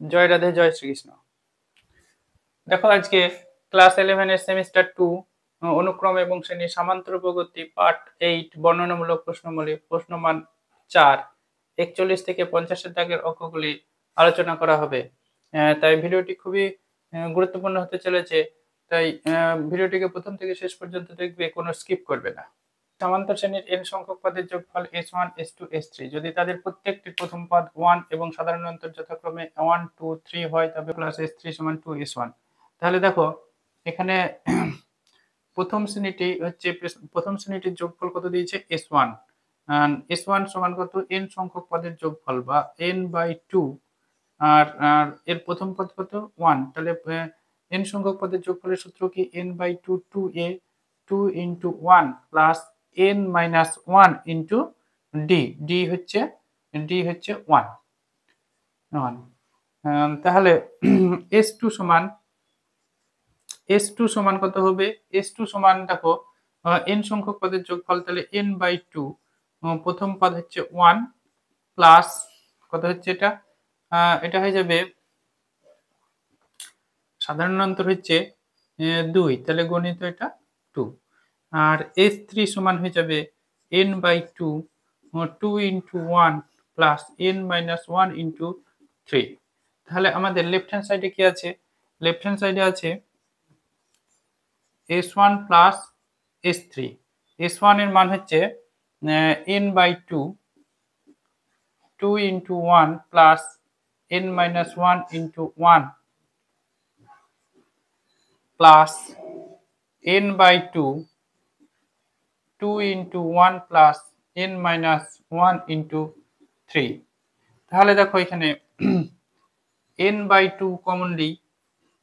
জয় রাধে, জয় শ্রীকৃষ্ণ। দেখো আজকে ক্লাস 11 এর সেমিস্টার 2 অনুক্রম এবং শ্রেণীর সামান্তর প্রগতি পার্ট 8 বর্ণনামূলক প্রশ্নগুলি প্রশ্নমান 4 41 থেকে 50 এর দাগের অঙ্কগুলি আলোচনা করা হবে। তাই ভিডিওটি খুবই গুরুত্বপূর্ণ হতে চলেছে। তাই ভিডিওটিকে প্রথম থেকে শেষ পর্যন্ত দেখবে, কোনো স্কিপ করবে না। সামান্তর শ্রেণীর n সংখ্যক পদের যোগফল s1 s2 s3 যদি তাদের প্রত্যেকটির প্রথম পদ 1 এবং সাধারণ অন্তর যথাক্রমে 1 2 3 হয় তবে প্লাস s3 সমান 2s1। তাহলে দেখো এখানে প্রথম শ্রেণীটির যোগফল কত দিয়েছে s1, s1 সমান কত n সংখ্যক পদের যোগফল বা n বাই 2, আর এর প্রথম পদ কত 1। তাহলে n সংখ্যক পদের যোগফলের সূত্র কি n by 2 2a 2 into 1 plus n minus 1 into d হচ্ছে 1। তাহলে s2 সমান কত হবে? s2 সমান দেখো n সংখ্যক পদের যোগফল, তাহলে n বাই 2 প্রথম পদ হচ্ছে 1 প্লাস কত হচ্ছে এটা হয়ে যাবে সাধারণ অন্তর হচ্ছে 2, তাহলে গণিত এটা 2। আর s3 সমান হয়ে যাবে n by 2 2 into 1 plus n minus 1 into 3। তাহলে আমাদের লেফট হ্যান্ড সাইডে কি আছে? লেফট হ্যান্ড সাইডে আছে s1 প্লাস s3। s1 এর মান হচ্ছে n by 2 2 into 1 plus n minus 1 into 1 plus n by 2 2 into 1 plus n minus 1 into 3। তাহলে দেখো এখানে n বাই 2 কমনলি,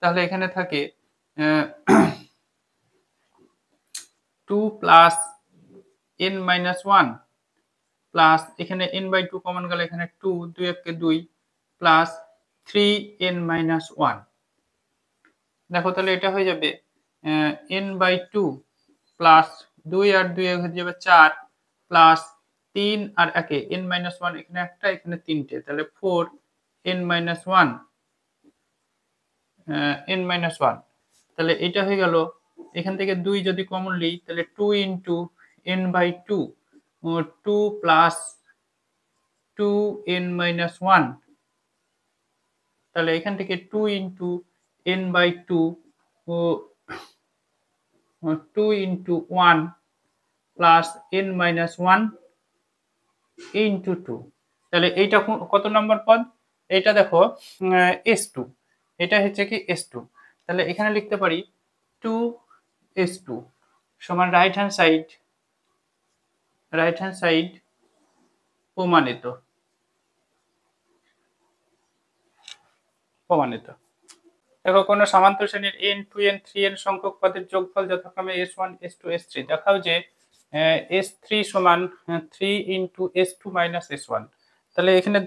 তাহলে এখানে থাকে 2 প্লাস n মাইনাস 1 প্লাস এখানে n বাই 2 কমন গেলে এখানে 2 2 1 কে 2 প্লাস 3n মাইনাস 1। দেখো তাহলে এটা হয়ে যাবে n বাই 2 প্লাস 2 আর 2 হয়ে যাবে 4 প্লাস 3 আর 1 n মাইনাস 1, এখানে একটা এখানে তিনটে, তাহলে 4 n মাইনাস 1 n মাইনাস 1। তাহলে এটা হয়ে গেল, এখান থেকে 2 যদি কমন নিই তাহলে 2 into n by 2 2 plus 2n minus 1। তাহলে এখান থেকে 2 into n by 2 2 into 1 plus n minus 1 into 2। তাহলে এইটা কত নম্বর পদ? এটা দেখো s2, এটা হচ্ছে কি s2। তাহলে এখানে লিখতে পারি 2s2 সমান রাইট হ্যান্ড সাইড প্রমাণিত। দেখো কোন সামান্তর শ্রেণীর n 2n 3n সংখ্যক পদের যোগফল যথাক্রমে s1 s2 s3 দেখাও যে s3 সমান 3 ইন্টু s2 মাইনাস s1। তাহলে এখানে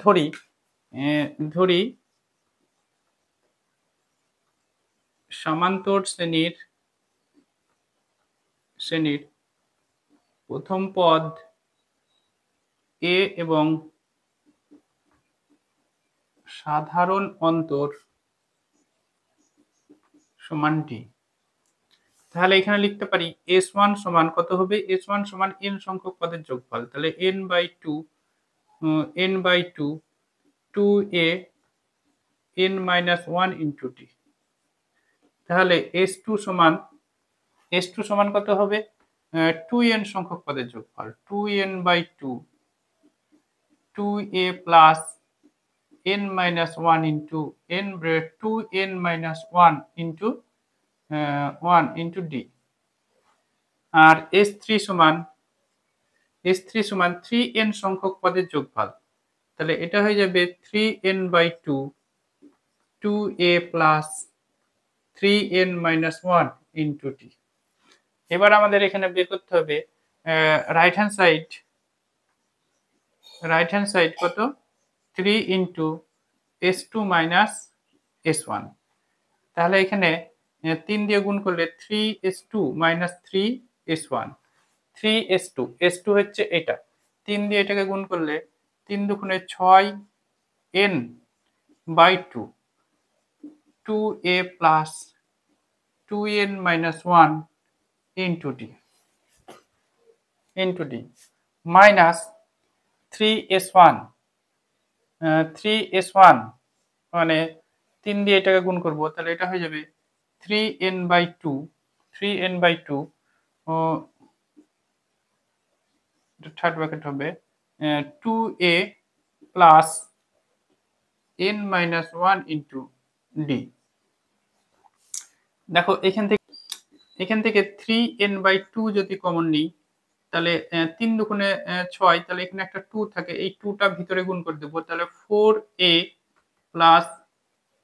ধরি সামান্তর শ্রেণীর প্রথম পদ a এবং সাধারণ অন্তর সমান d। তাহলে এখানে লিখতে পারি s1 সমান কত হবে? s1 সমান n সংখ্যক পদের যোগফল, তাহলে n by 2 2a n minus 1 into d। তাহলে s2 সমান কত হবে? 2n সংখ্যক পদের যোগফল, 2n by 2 2a plus n minus 1 into 2n minus 1 into 1 into d। আর s3 সমান 3n সংখ্যক পদের যোগফল, তাহলে এটা হয়ে যাবে 3n by 2 2a plus 3n minus 1 into d। এবার আমাদের এখানে বের করতে হবে রাইট হ্যান্ড সাইড কত? 3 ইন্টু s2 মাইনাস s1। তাহলে এখানে 3 দিয়ে গুণ করলে 3s2 মাইনাস 3s1 3s2 হচ্ছে এটা, 3 দিয়ে এটাকে গুণ করলে 3 দুগুণে 6n by 2 2a plus 2n minus 1 into d minus 3s1 3s1 মানে 3 দিয়ে এটাকে গুণ করব, তাহলে এটা হয়ে যাবে 3n/2 3n/2 থার্ড ব্র্যাকেট হবে 2a plus n minus 1 into d। দেখো এখান থেকে 3n/2 যদি কমন নিই, তাহলে 3 দুগুণে 6, তাহলে এখানে একটা 2 থাকে, এই 2টা ভিতরে গুণ করে দেবো, তাহলে 4a প্লাস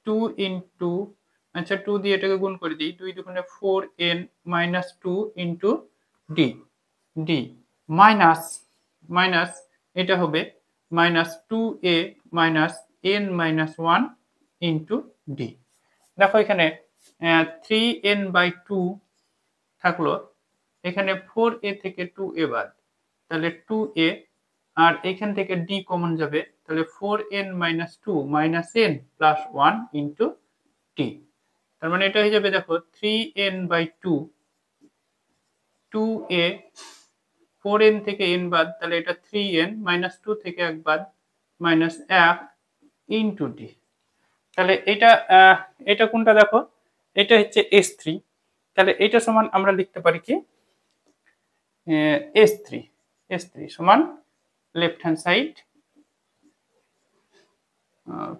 2 ইন্টু, আচ্ছা 2 দিয়ে এটাকে গুণ করে দিই, 2 দুগুণে 4n minus 2 into d minus এটা হবে minus 2a minus n minus 1 into d। দেখো এখানে 3n/2 থাকলো, এখানে 4a থেকে 2a বাদ, তাহলে 2a, আর এখান থেকে d কমন যাবে, তাহলে 4n minus 2 minus n plus 1 into d। তার মানে এটা হয়ে যাবে, দেখো 3n/2 2a 4n থেকে n বাদ, তাহলে এটা 3n minus 2 থেকে 1 বাদ minus 1 into d। তাহলে এটা কোনটা দেখো, এটা হচ্ছে s3, তাহলে এটা সমান আমরা লিখতে পারি কি s3 সমান লেফট হ্যান্ড সাইড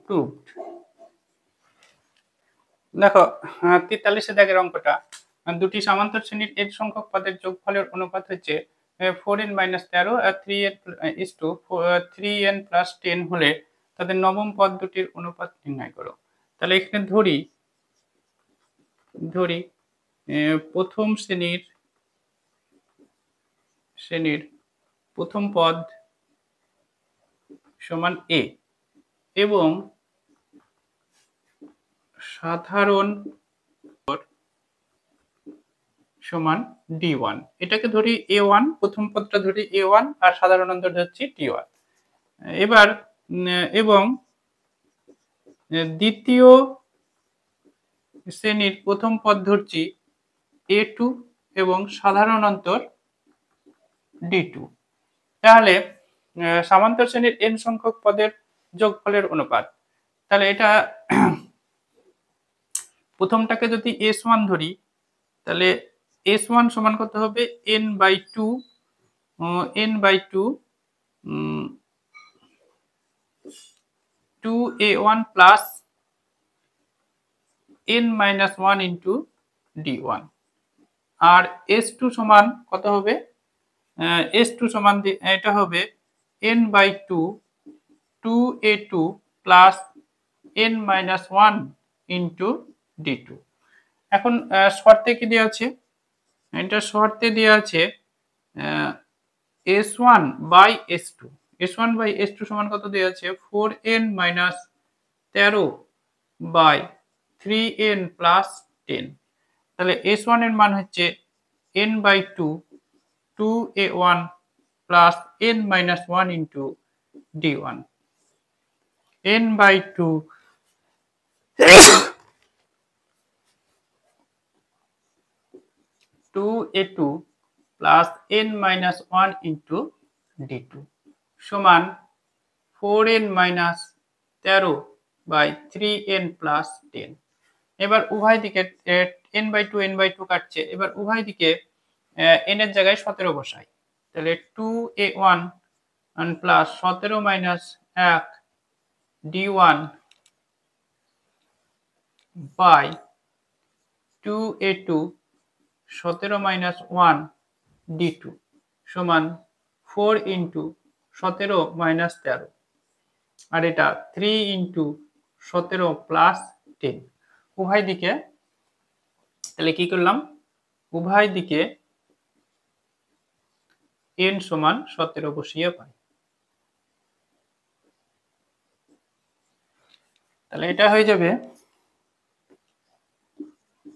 প্রুভড। দেখো 43 দাগের অঙ্কটা, দুটি সমান্তর শ্রেণীর n সংখ্যক পদের যোগফলের অনুপাত হচ্ছে 4n minus 13 আর 3n plus 10 হলে তাদের নবম পদ দুটির অনুপাত নির্ণয় করো। তাহলে এখানে ধরি প্রথম শ্রেণীর প্রথম পদ সমান a এবং সাধারণ সমান d1। এটাকে ধরি a1, প্রথম পদটা ধরি a1 আর সাধারণ অন্তর ধরছি d1। এবার এবং দ্বিতীয় শ্রেণীর প্রথম পদ ধরছি a2 এবং সাধারণ অন্তর d2। তাহলে সমান্তর শ্রেণীর n সংখ্যক পদের যোগফলের অনুপাত, তাহলে এটা প্রথমটাকে যদি s1 ধরি, তাহলে s1 সমান কত হবে n/2 2a1 plus n minus 1 into d1। আর s2 সমান কত হবে, s2 সমান এটা হবে n/2 2a2 plus n minus 1 into d2। এখন শর্তে কি দেওয়া আছে, এটা শর্তে দেওয়া আছে s1/s2 সমান কত দেওয়া আছে 4n minus 13/3n plus 10। তাহলে s1 এর মান হচ্ছে n/2 2a1 plus n minus 1 into d1। n/2 2a2 plus n minus 1 into d2 সমান 4n minus 13/3n plus 10। এবার উভয় দিকে n/2 কাটছে, এবার উভয় দিকে n এর জায়গায় 17 বসাই, তাহলে 2a1 plus 17 minus 1 d1 by 2a2 17 minus 1 d2 সমান 4 into 17 minus 13, আর এটা 3 into 17 plus 10। উভয় দিকে তাহলে কি করলাম, উভয় দিকে n সমান 17 বসিয়ে পাই। তাহলে এটা হয়ে যাবে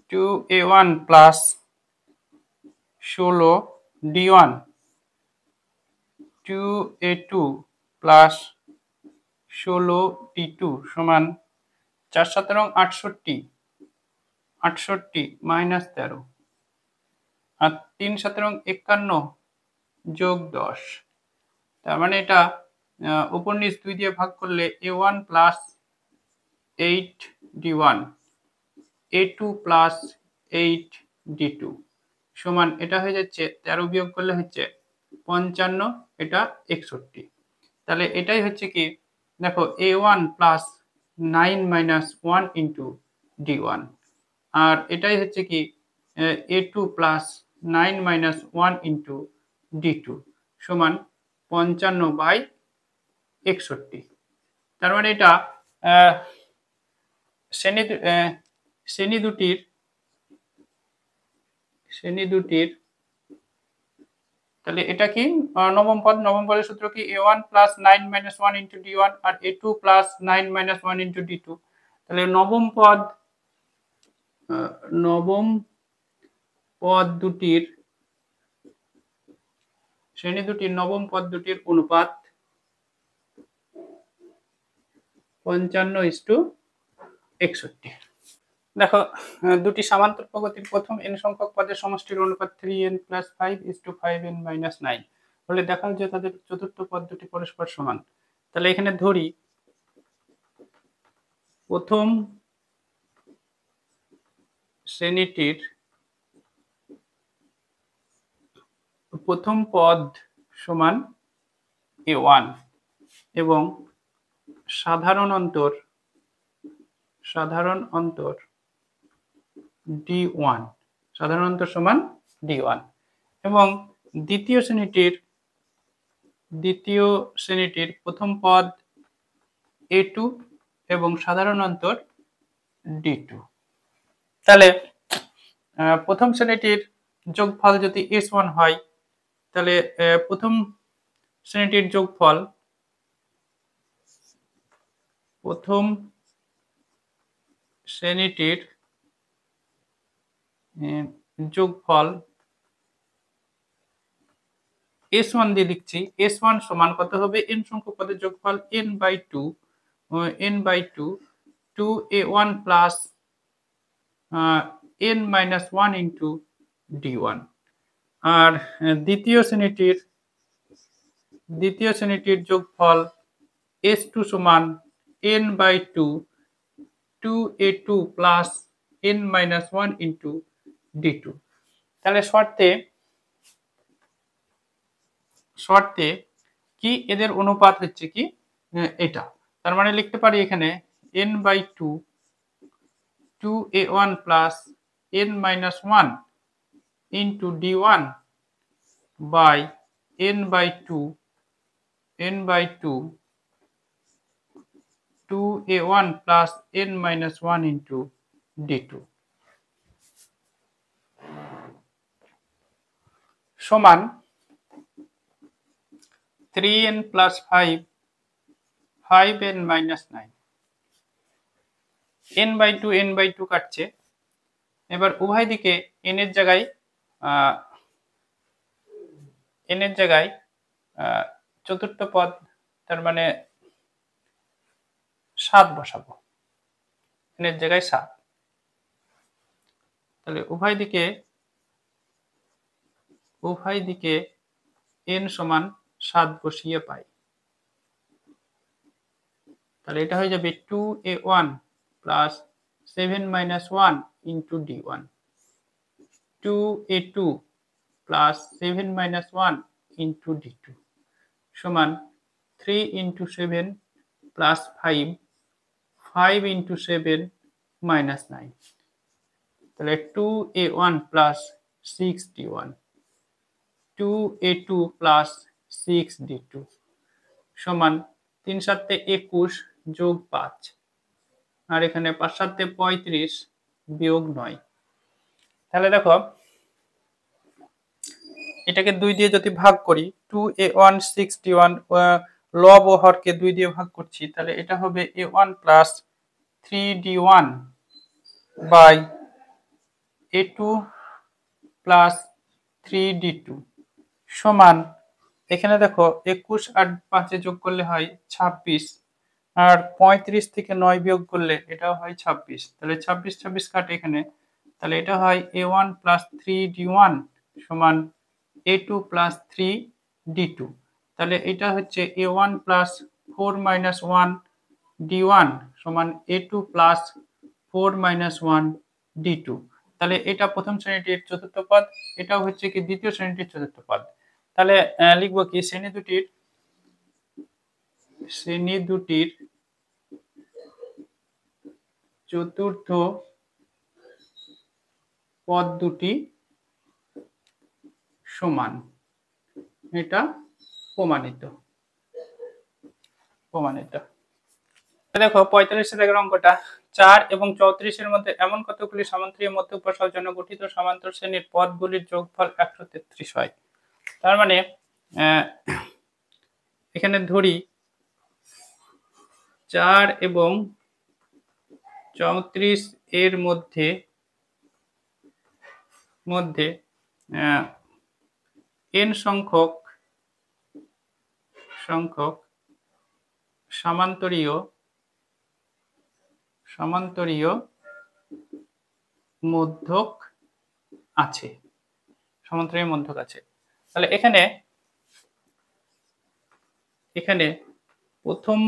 2a1 plus 16 d1 2a2 plus 16 d2 সমান 4 × 7 = 68 68 মাইনাস 13 আর 3 7 51 যোগ 10, তার মানে এটা উপর নিচ 2 দিয়ে ভাগ করলে a1 plus 8d1 a2 plus 8d2 সমান এটা হয়ে যাচ্ছে 13 বিয়োগ করলে হচ্ছে 55, এটা 61। তাহলে এটাই হচ্ছে কি, দেখো a1 plus 9 minus 1 into d1, আর এটাই হচ্ছে কি a2 plus 9 minus 1 into d2 সমান 55/61। তার মানে এটা শ্রেণী দুটির তাহলে এটা কি নবম পদের সূত্র কি a1 plus 9 minus 1 into d1 আর a2 plus 9 minus 1 into d2। তাহলে নবম পদ দুটির শ্রেণী দুটির নবম পদ দুটির অনুপাত 55:61। দেখো দুটি সমান্তর প্রগতির প্রথম n সংখ্যক পদের সমষ্টির অনুপাত 3n প্লাস 5:5n মাইনাস 9 হলে দেখা যায় তাদের চতুর্থ পদ দুটি পরস্পর সমান। তাহলে এখানে ধরি প্রথম শ্রেণীটির প্রথম পদ সমান a1 এবং সাধারণ অন্তর d1, সাধারণ অন্তর সমান d1 এবং দ্বিতীয় শ্রেণীটির প্রথম পদ a2 এবং সাধারণ অন্তর d2। তাহলে প্রথম শ্রেণীটির যোগফল যদি s1 হয়, তাহলে প্রথম শ্রেণীটির যোগফল s1 দিয়ে লিখছি। s1 সমান কত হবে, n সংখ্যক পদের যোগফল n/2 2a1 plus n minus 1 into d1। আর দ্বিতীয় শ্রেণীটির যোগফল s2 সমান n/2 2a2 plus n minus 1 into d2। তাহলে শর্তে কি এদের অনুপাত হচ্ছে কি এটা, তার মানে লিখতে পারি এখানে n/2 2a1 plus n minus 1 into d1 by n/2 2a1 plus n minus 1 into d2 সমান 3n plus 5n minus 9। n/2 কাটছে, এবার উভয় দিকে n এর জায়গায় চতুর্থ পদ তার মানে 7 বসাবো, n এর জায়গায় 7। তাহলে উভয় দিকে n সমান 7 বসিয়ে পাই। তাহলে এটা হয়ে যাবে 2a1 plus 7 minus 1 into d1 2a2 plus 7 minus 1 into d2 সমান 3 ইন্টু 7 প্লাস 5 ইন্টু 7 মাইনাস 9। তাহলে 2a1 plus 6d1 2a2 plus 6d2 সমান 3 7 21 যোগ 5, আর এখানে 5 7 35 বিয়োগ 9। তাহলে দেখো এটাকে 2 দিয়ে যদি ভাগ করি 2a1 6d1 লব ও হরকে 2 দিয়ে ভাগ করছি, তাহলে এটা হবে a1 plus 3d1 by a2 plus 3d2 সমান এখানে দেখো 21 আর 5 যোগ করলে হয় 26, আর 35 থেকে 9 বিয়োগ করলে এটাও হয় 26। তাহলে 26 26 কাটে এখানে তাহলে এটা হয় a1 প্লাস 3d1 সমান a2 প্লাস 3d2। তাহলে এটা হচ্ছে a1 প্লাস 4 মাইনাস 1 d1 সমান a2 প্লাস 4 মাইনাস 1 d2। তাহলে এটা প্রথম শ্রেণীটির চতুর্থ পদ, এটাও হচ্ছে কি দ্বিতীয় শ্রেণীটির চতুর্থ পদ। তাহলে লিখবো কি শ্রেণী দুটির চতুর্থ পদ দুটি সমান, এটা প্রমাণিত। দেখো 45 এর অঙ্কটা, 4 এবং 34 এর মধ্যে এমন কতগুলি সমান্তরীয় মধ্যপ্রসারণ জন্য গঠিত সমান্তর শ্রেণীর পদগুলির যোগফল 133 হয়। তার মানে এখানে ধরি 4 এবং 34 এর মধ্যে n সংখ্যক সমান্তরীয় মধ্যক আছে। তাহলে এখানে প্রথম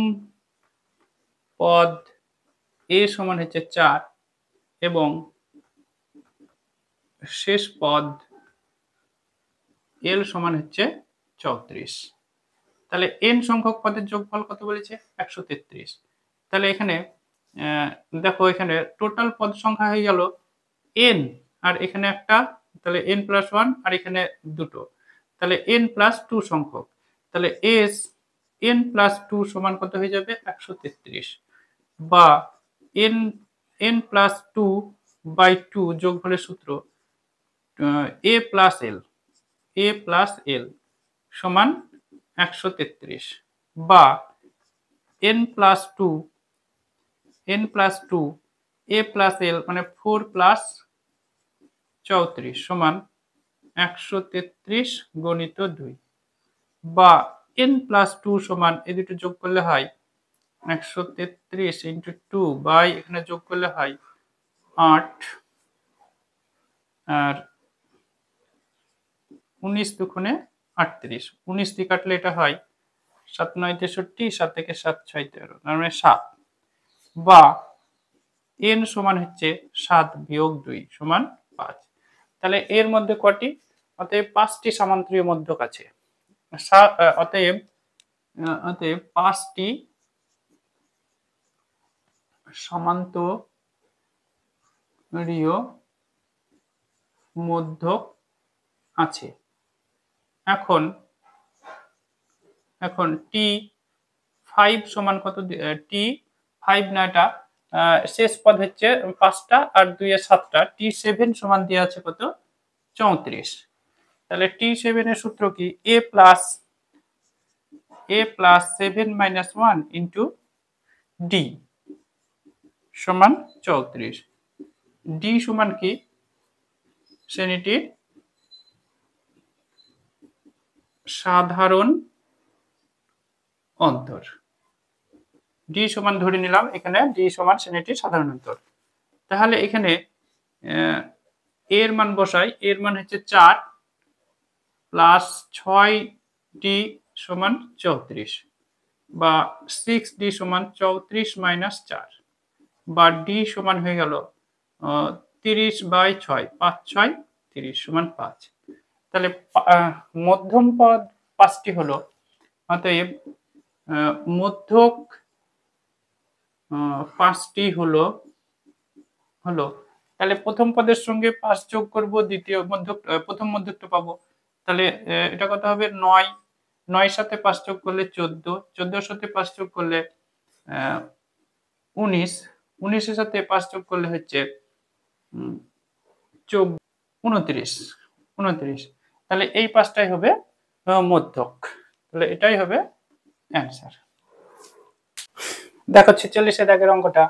পদ a সমান হচ্ছে 4 এবং শেষ পদ l সমান হচ্ছে 34। তাহলে n সংখ্যক পদের যোগফল কত বলেছে? 133। তাহলে এখানে দেখো এখানে টোটাল পদ সংখ্যা হয়ে গেল n, আর এখানে একটা, তাহলে n প্লাস 1 আর এখানে দুটো, তাহলে n প্লাস 2 সংখ্যক। তাহলে n প্লাস 2 সমান কত হয়ে যাবে? 133, বা n প্লাস 2 বাই 2 যোগফলের সূত্র a প্লাস l সমান 133, বা n plus 2 a plus l মানে 4 প্লাস 34 সমান 133 গণিত 2, বা n প্লাস 2 সমান এই দুটো যোগ করলে হয় 133 ইন্টু 2 বাই এখানে যোগ করলে হয় 8, আর 19 দুগুণে 38, 19 দিয়ে কাটলে এটা হয় 7 9 63, 7 থেকে 7 6 13, তার মানে 7, বা n সমান হচ্ছে 7 বিয়োগ 2 সমান 5। তাহলে এর মধ্যে কটি? অতএব 5টি সমান্তরীয় মধ্যক আছে। অতএব 5টি সমান্তরীয় মধ্যক আছে। এখন t5 সমান কত? t5 না, এটা শেষ পদ হচ্ছে 5টা আর 2 এর 7টা, t7 সমান দেওয়া আছে কত? 34। তাহলে t7 এর সূত্র কি? a plus 7 minus 1 into d সমান 34। d সমান কি? শ্রেণীটির সাধারণ অন্তর। d সমান ধরে নিলাম, এখানে d সমান শ্রেণীটির সাধারণ অন্তর। তাহলে এখানে এর মান বসাই, এর মান হচ্ছে 4 প্লাস 6d সমান 34, বা 6d সমান 34 মাইনাস 4, বা d সমান হয়ে গেল 30 বাই 6, 5 6 30 সমান 5। তাহলে মধ্যম পদ 5টি হলো, অতএব মধ্যক 5টি হলো। তাহলে প্রথম পদের সঙ্গে 5 যোগ করব, প্রথম মধ্যকটা পাবো। তাহলে এটা কত হবে? 9, 9 সাথে 5 যোগ করলে 14, 14 সাথে 5 যোগ করলে 19, 19 এর সাথে 5 যোগ করলে হচ্ছে 29। তাহলে এই 5টাই হবে মধ্যক। তাহলে এটাই হবে অ্যান্সার। দেখো 46 এর দাগের অঙ্কটা,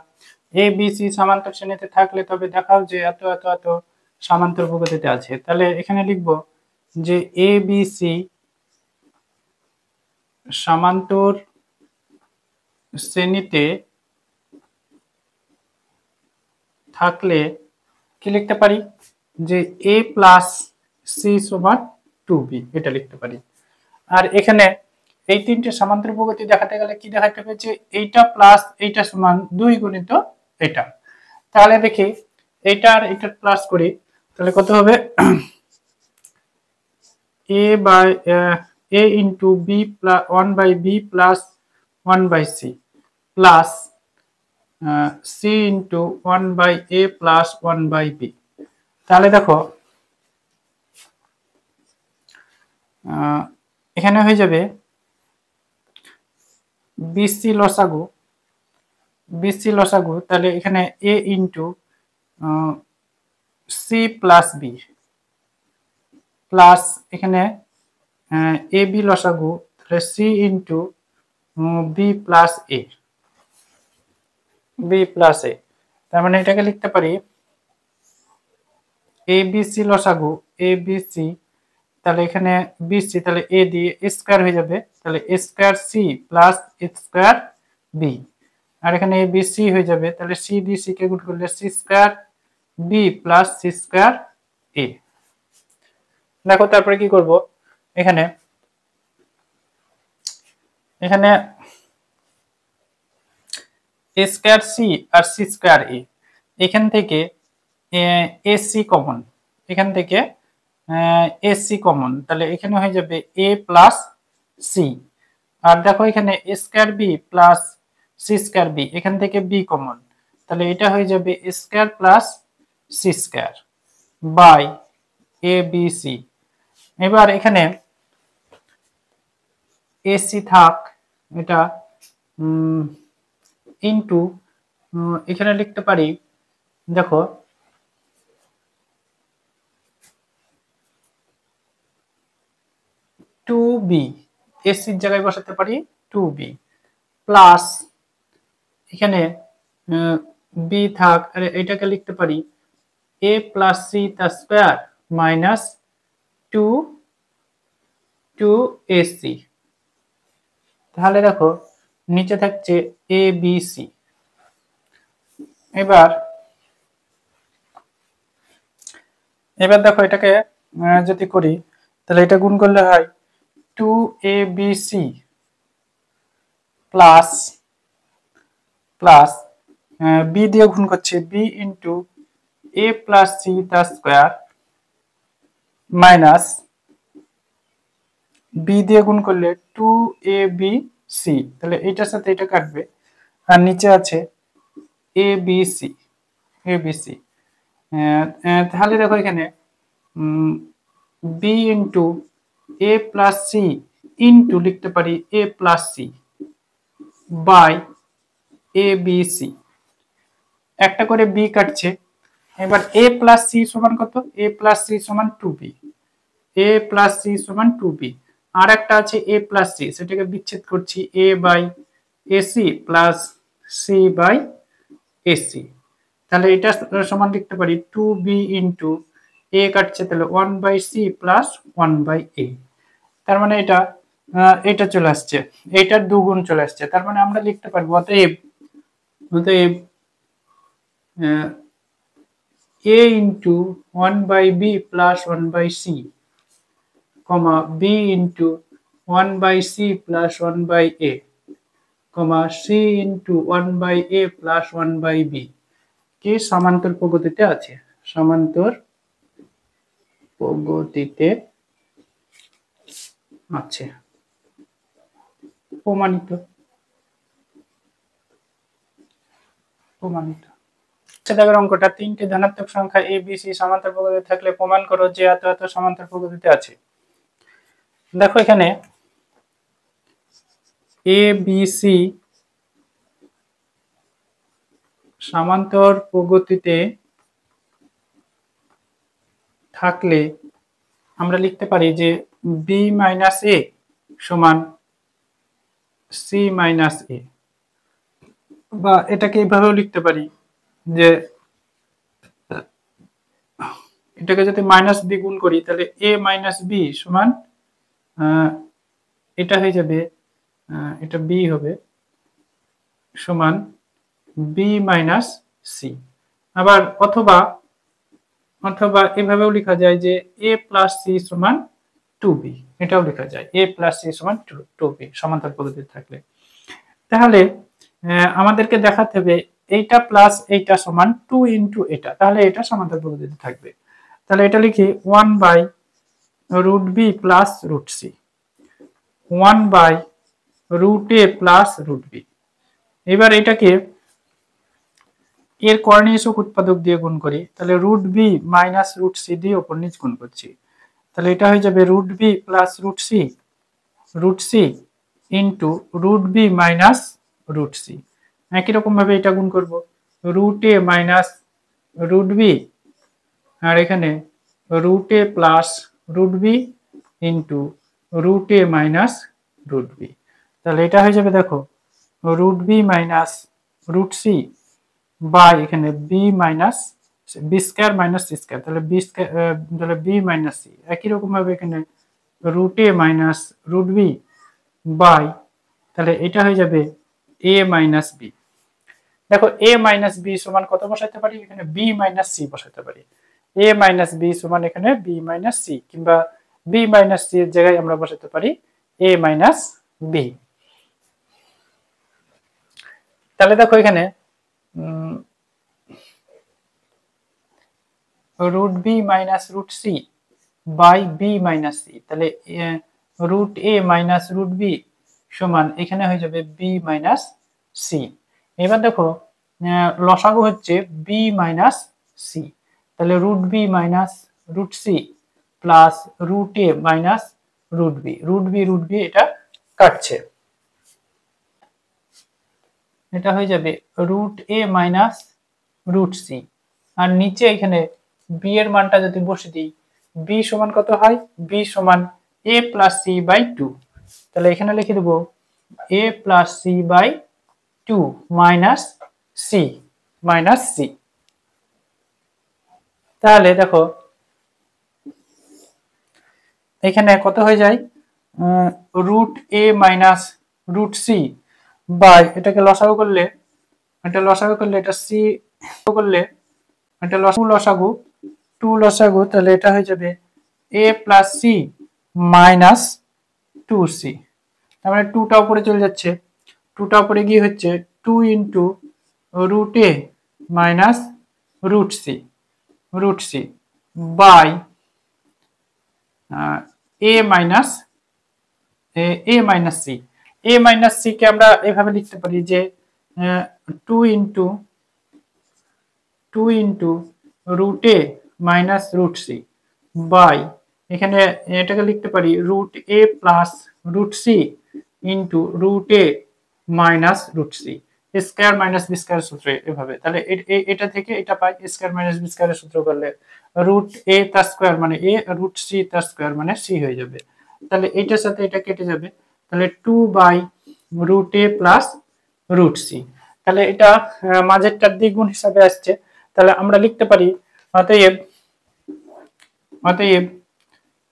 এ বি সি সমান্তর শ্রেণীতে থাকলে তবে দেখাও যে এত এত এত সমান্তর ভূগতিতে আছে। তাহলে এখানে লিখব যে এ বি সি সমান্তর শ্রেণীতে থাকলে কি লিখতে পারি যে a প্লাস সি সমান 2b, এটা লিখতে পারি। আর এখানে এই তিনটে সমান্তরাল প্রগতি দেখাতে গেলে কি দেখাতে হবে যে এইটা প্লাস এইটা সমান 2 গুণিত এটা। তাহলে দেখি এইটা আর এটা প্লাস করি, তাহলে কত হবে a by a into b plus 1 by b plus 1 by c plus c into 1 by a plus 1 by b। তাহলে দেখো এখানে হয়ে যাবে বিসি লসাগু, তাহলে এখানে a into C plus B plus এখানে এ বি লসাগু, তাহলে C into B plus A, তার মানে এটাকে লিখতে পারি এ বি সি লসাগু, এ বি সি, তাহলে এখানে বিসি, তাহলে এ দিয়ে স্কয়ার হয়ে যাবে, তাহলে এ স্কয়ার সি প্লাস এ স্কয়ার বি, আর এখানে এ বি সি হয়ে যাবে, তাহলে সি দিয়ে সি কে গুণ করলে C square B plus C square A. দেখো তারপরে কি করব, এখানে এ স্কয়ার সি আর সি স্কয়ার এ, এখান থেকে এসি কমন, এখান থেকে এসি কমন, তাহলে এখানে হয়ে যাবে এ প্লাস সি, আর দেখো এখানে A square B plus C square B, এখান থেকে বি কমন, তাহলে এটা হয়ে যাবে A square plus C square by A B C. এবার এখানে এসি থাক, এটা ইনটু এখানে লিখতে পারি, দেখো 2b, এসির জায়গায় বসাতে পারি 2b প্লাস এখানে বি থাক, আর এটাকে লিখতে পারি a প্লাস সি তার স্কয়ার মাইনাস 2ac। তাহলে দেখো নিচে থাকছে এ বি সি। এবার দেখো এটাকে যদি করি, তাহলে এটা গুণ করলে হয় 2abc প্লাস বি দিয়ে গুণ করছে B into A plus C তার স্কোয়ার মাইনাস বি দিয়ে গুণ করলে 2abc, তাহলে এইটার সাথে এটা কাটবে, আর নিচে আছে abc। তাহলে দেখো এখানে B into A plus C into লিখতে পারি A plus C by A B C, একটা করে বি কাটছে। এবার এ প্লাস সি সমান কত, এ প্লাস সি সমান 2b, এ প্লাস সি সমান 2b, আর একটা আছে এ প্লাস সি, সেটাকে বিচ্ছেদ করছি A by AC plus C by AC, তাহলে এটা সমান লিখতে পারি 2b ইন্টু এ কাটছে, তাহলে 1 বাই সি প্লাস 1 বাই এ। তার মানে এটা চলে আসছে, এটার দুগুণ চলে আসছে, তার মানে আমরা লিখতে পারবো অতএব a into 1 by B plus 1 by C comma B into 1 by C plus 1 by A comma C into 1 by A plus 1 by B কি সমান্তর প্রগতিতে আছে, সমান্তর প্রগতিতে আছে, প্রমাণিত। দেখের অঙ্কটা, তিনটি ধনাত্মক সংখ্যা এ বি সি সমান্তর প্রগতিতে থাকলে প্রমাণ করো যে এত এত সমান্তর প্রগতিতে আছে। দেখো এখানে এ বি সি সমান্তর প্রগতিতে থাকলে আমরা লিখতে পারি যে বি মাইনাস এ সমান সি মাইনাস এ, বা এটাকে এইভাবেও লিখতে পারি যে এটাকে যদি মাইনাস বি গুণ করি, তাহলে এ মাইনাস বি সমান এটা হয়ে যাবে, এটা বি হবে সমান বি মাইনাস সি। আবার অথবা অথবা এভাবেও লেখা যায় যে a প্লাস সি সমান 2b, এটাও লেখা যায় a প্লাস সি সমান 2b সমান্তরাল পদ্ধতিতে থাকলে। তাহলে আমাদেরকে দেখাতে হবে এইটা প্লাস এইটা সমান 2 ইন্টু এটা, তাহলে এটা সমান্তরাল পদ্ধতিতে থাকবে। তাহলে এটা লিখি 1 by root B plus root C, 1 by root A plus root B. এবার এটাকে এর কর্ণীয়সূক উৎপাদক দিয়ে গুণ করি, তাহলে root B minus root C দিয়ে উপর নিচ গুণ করছি, তাহলে এটা হয়ে যাবে root B plus root C into root B minus root C. একই রকম ভাবে এটা গুণ করব, root A minus root B, আর এখানে root A plus root B into root A minus root B. তাহলে এটা হয়ে যাবে দেখো root B minus root C by এখানে B minus B square minus C square, তাহলে বি স্কয়ার তাহলে বি মাইনাস সি। একই রকম ভাবে এখানে root A minus root B by, তাহলে এটা হয়ে যাবে এ মাইনাস বি। দেখো এ মাইনাস বি সমান কত বসাতে পারি, এখানে বি মাইনাস সি বসাতে পারি। এ মাইনাস বি সমান এখানে বি মাইনাস সি, কিংবা বি মাইনাস সি এর জায়গায় আমরা বসাতে পারি এ মাইনাস বি। তাহলে দেখো এখানে root B minus root C by B minus C, তাহলে root A minus root B সমান এখানে হয়ে যাবে বি মাইনাস সি। এবার দেখো লসাগু হচ্ছে বি মাইনাস সি, তাহলে root B minus root C plus root A minus root B এটা কাটছে, এটা হয়ে যাবে root A minus root C. আর নিচে এখানে বি এর মানটা যদি বসে দিই, বি সমান কত হয়, বি সমান এ প্লাস সি বাই 2, তাহলে এখানে লিখে দেবো A plus C by 2 minus C. তাহলে দেখো এখানে কত হয়ে যায়, root A minus root C by এটাকে লসাগু করলে এটা সি করলে এটা লসাগু 2 লসাগু, তাহলে এটা হয়ে যাবে a plus C minus 2c। তার মানে 2টা উপরে চলে যাচ্ছে, 2টা উপরে গিয়ে হচ্ছে 2 into root A minus root C by A minus C কে আমরা এভাবে লিখতে পারি যে 2 into root A minus root C by এখানে এটাকে লিখতে পারি root A plus root C into root A minus root C, square minus B square সূত্রে এভাবে। তাহলে এটা থেকে এটা পাই, স্কয়ার মাইনাস বি স্কয়ারের সূত্র করলে রুট এ তার স্কয়ার মানে এ, রুট সি তার স্কয়ার মানে সি হয়ে যাবে। তাহলে এটার সাথে এটা কেটে যাবে, তাহলে 2 by root A plus root C. তাহলে এটা মাঝেরটার দ্বিগুণ হিসাবে আসছে, তাহলে আমরা লিখতে পারি অতএব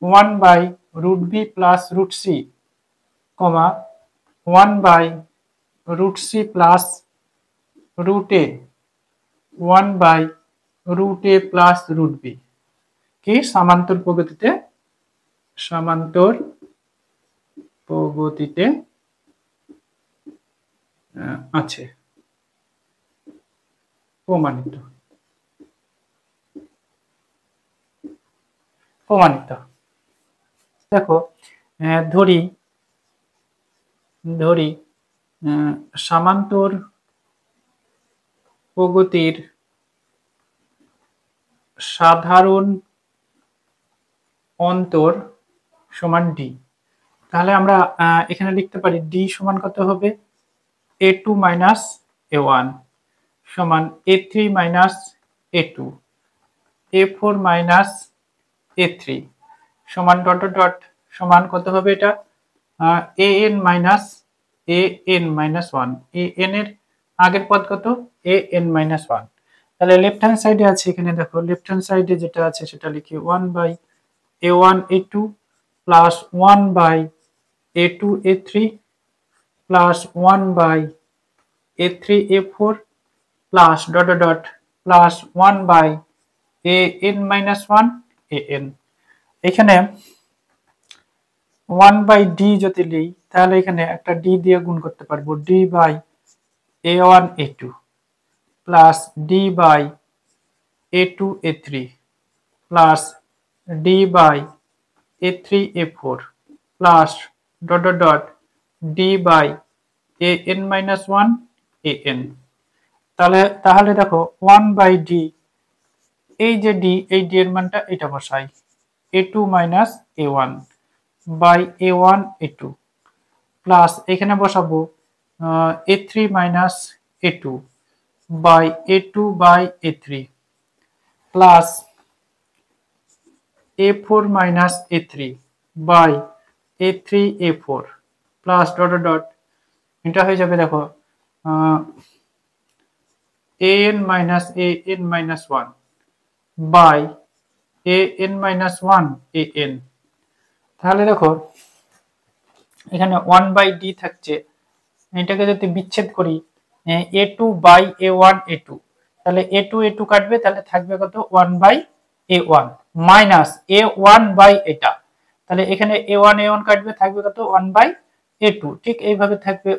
1 by root B plus root C, 1 by root C plus root A, 1 by root A plus root B কি সমান্তর পদ্ধতিতে আছে, প্রমাণিত। দেখো ধরি সমান্তর প্রগতির সাধারণ অন্তর সমান ডি। তাহলে আমরা এখানে লিখতে পারি ডি সমান কত হবে, a2 মাইনাস a1 সমান a3 minus a2, a4 minus a3 সমান ডট ডট ডট সমান কত হবে, এটা an মাইনাস 1, an এর আগের পদ কত an মাইনাস 1। তাহলে লেফট হ্যান্ড সাইডে আছে, এখানে দেখো লেফট হ্যান্ড সাইডে যেটা আছে সেটা লিখি 1 by a1 a2 plus 1 by a2 a3 plus 1 by a3 a4 plus dot dot dot plus 1 by an minus 1 an। এখানে 1/d যদি লিই তাহলে এখানে একটা d দিয়ে গুণ করতে পারবো, d by a1 a2 plus d by a2 a3 plus d by a3 a4 plus dot dot dot d by an minus 1 an। তাহলে দেখো 1/d, এই যে d, এই d এর মানটা এটা বসাই, a2 minus a1 by a1 a2 plus এখানে বসাবো a3 minus a2 by a2 by a3 plus a4 minus a3 by a3 a4 plus dot dot dot এটা হয়ে যাবে দেখো an minus 1 by an minus 1 an। তাহলে দেখো এখানে 1/d থাকছে, এটাকে যদি বিচ্ছেদ করি a2 বাই a1 a2, তাহলে a2 a2 কাটবে, তাহলে থাকবে কত 1/a1 মাইনাস a1 বাই এটা, তাহলে এখানে a1 a1 কাটবে, থাকবে কত 1/a2। ঠিক এইভাবে থাকবে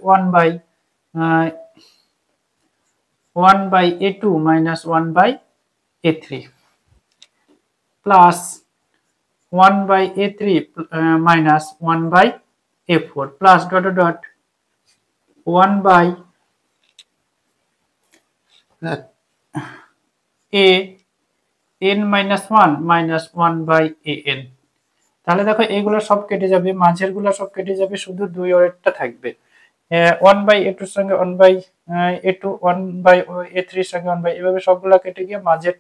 1/a2 minus 1/a3 plus 1/a3 minus 1/a4 plus dot dot dot 1/an minus 1 minus 1/an। তাহলে দেখো এইগুলো সব কেটে যাবে, মাঝের গুলো সব কেটে যাবে, শুধু 2 এরটা থাকবে, 1/a2 এর সঙ্গে 1/a2, 1/a3 এর সঙ্গে 1 এভাবে সবগুলো কেটে গিয়ে মাঝের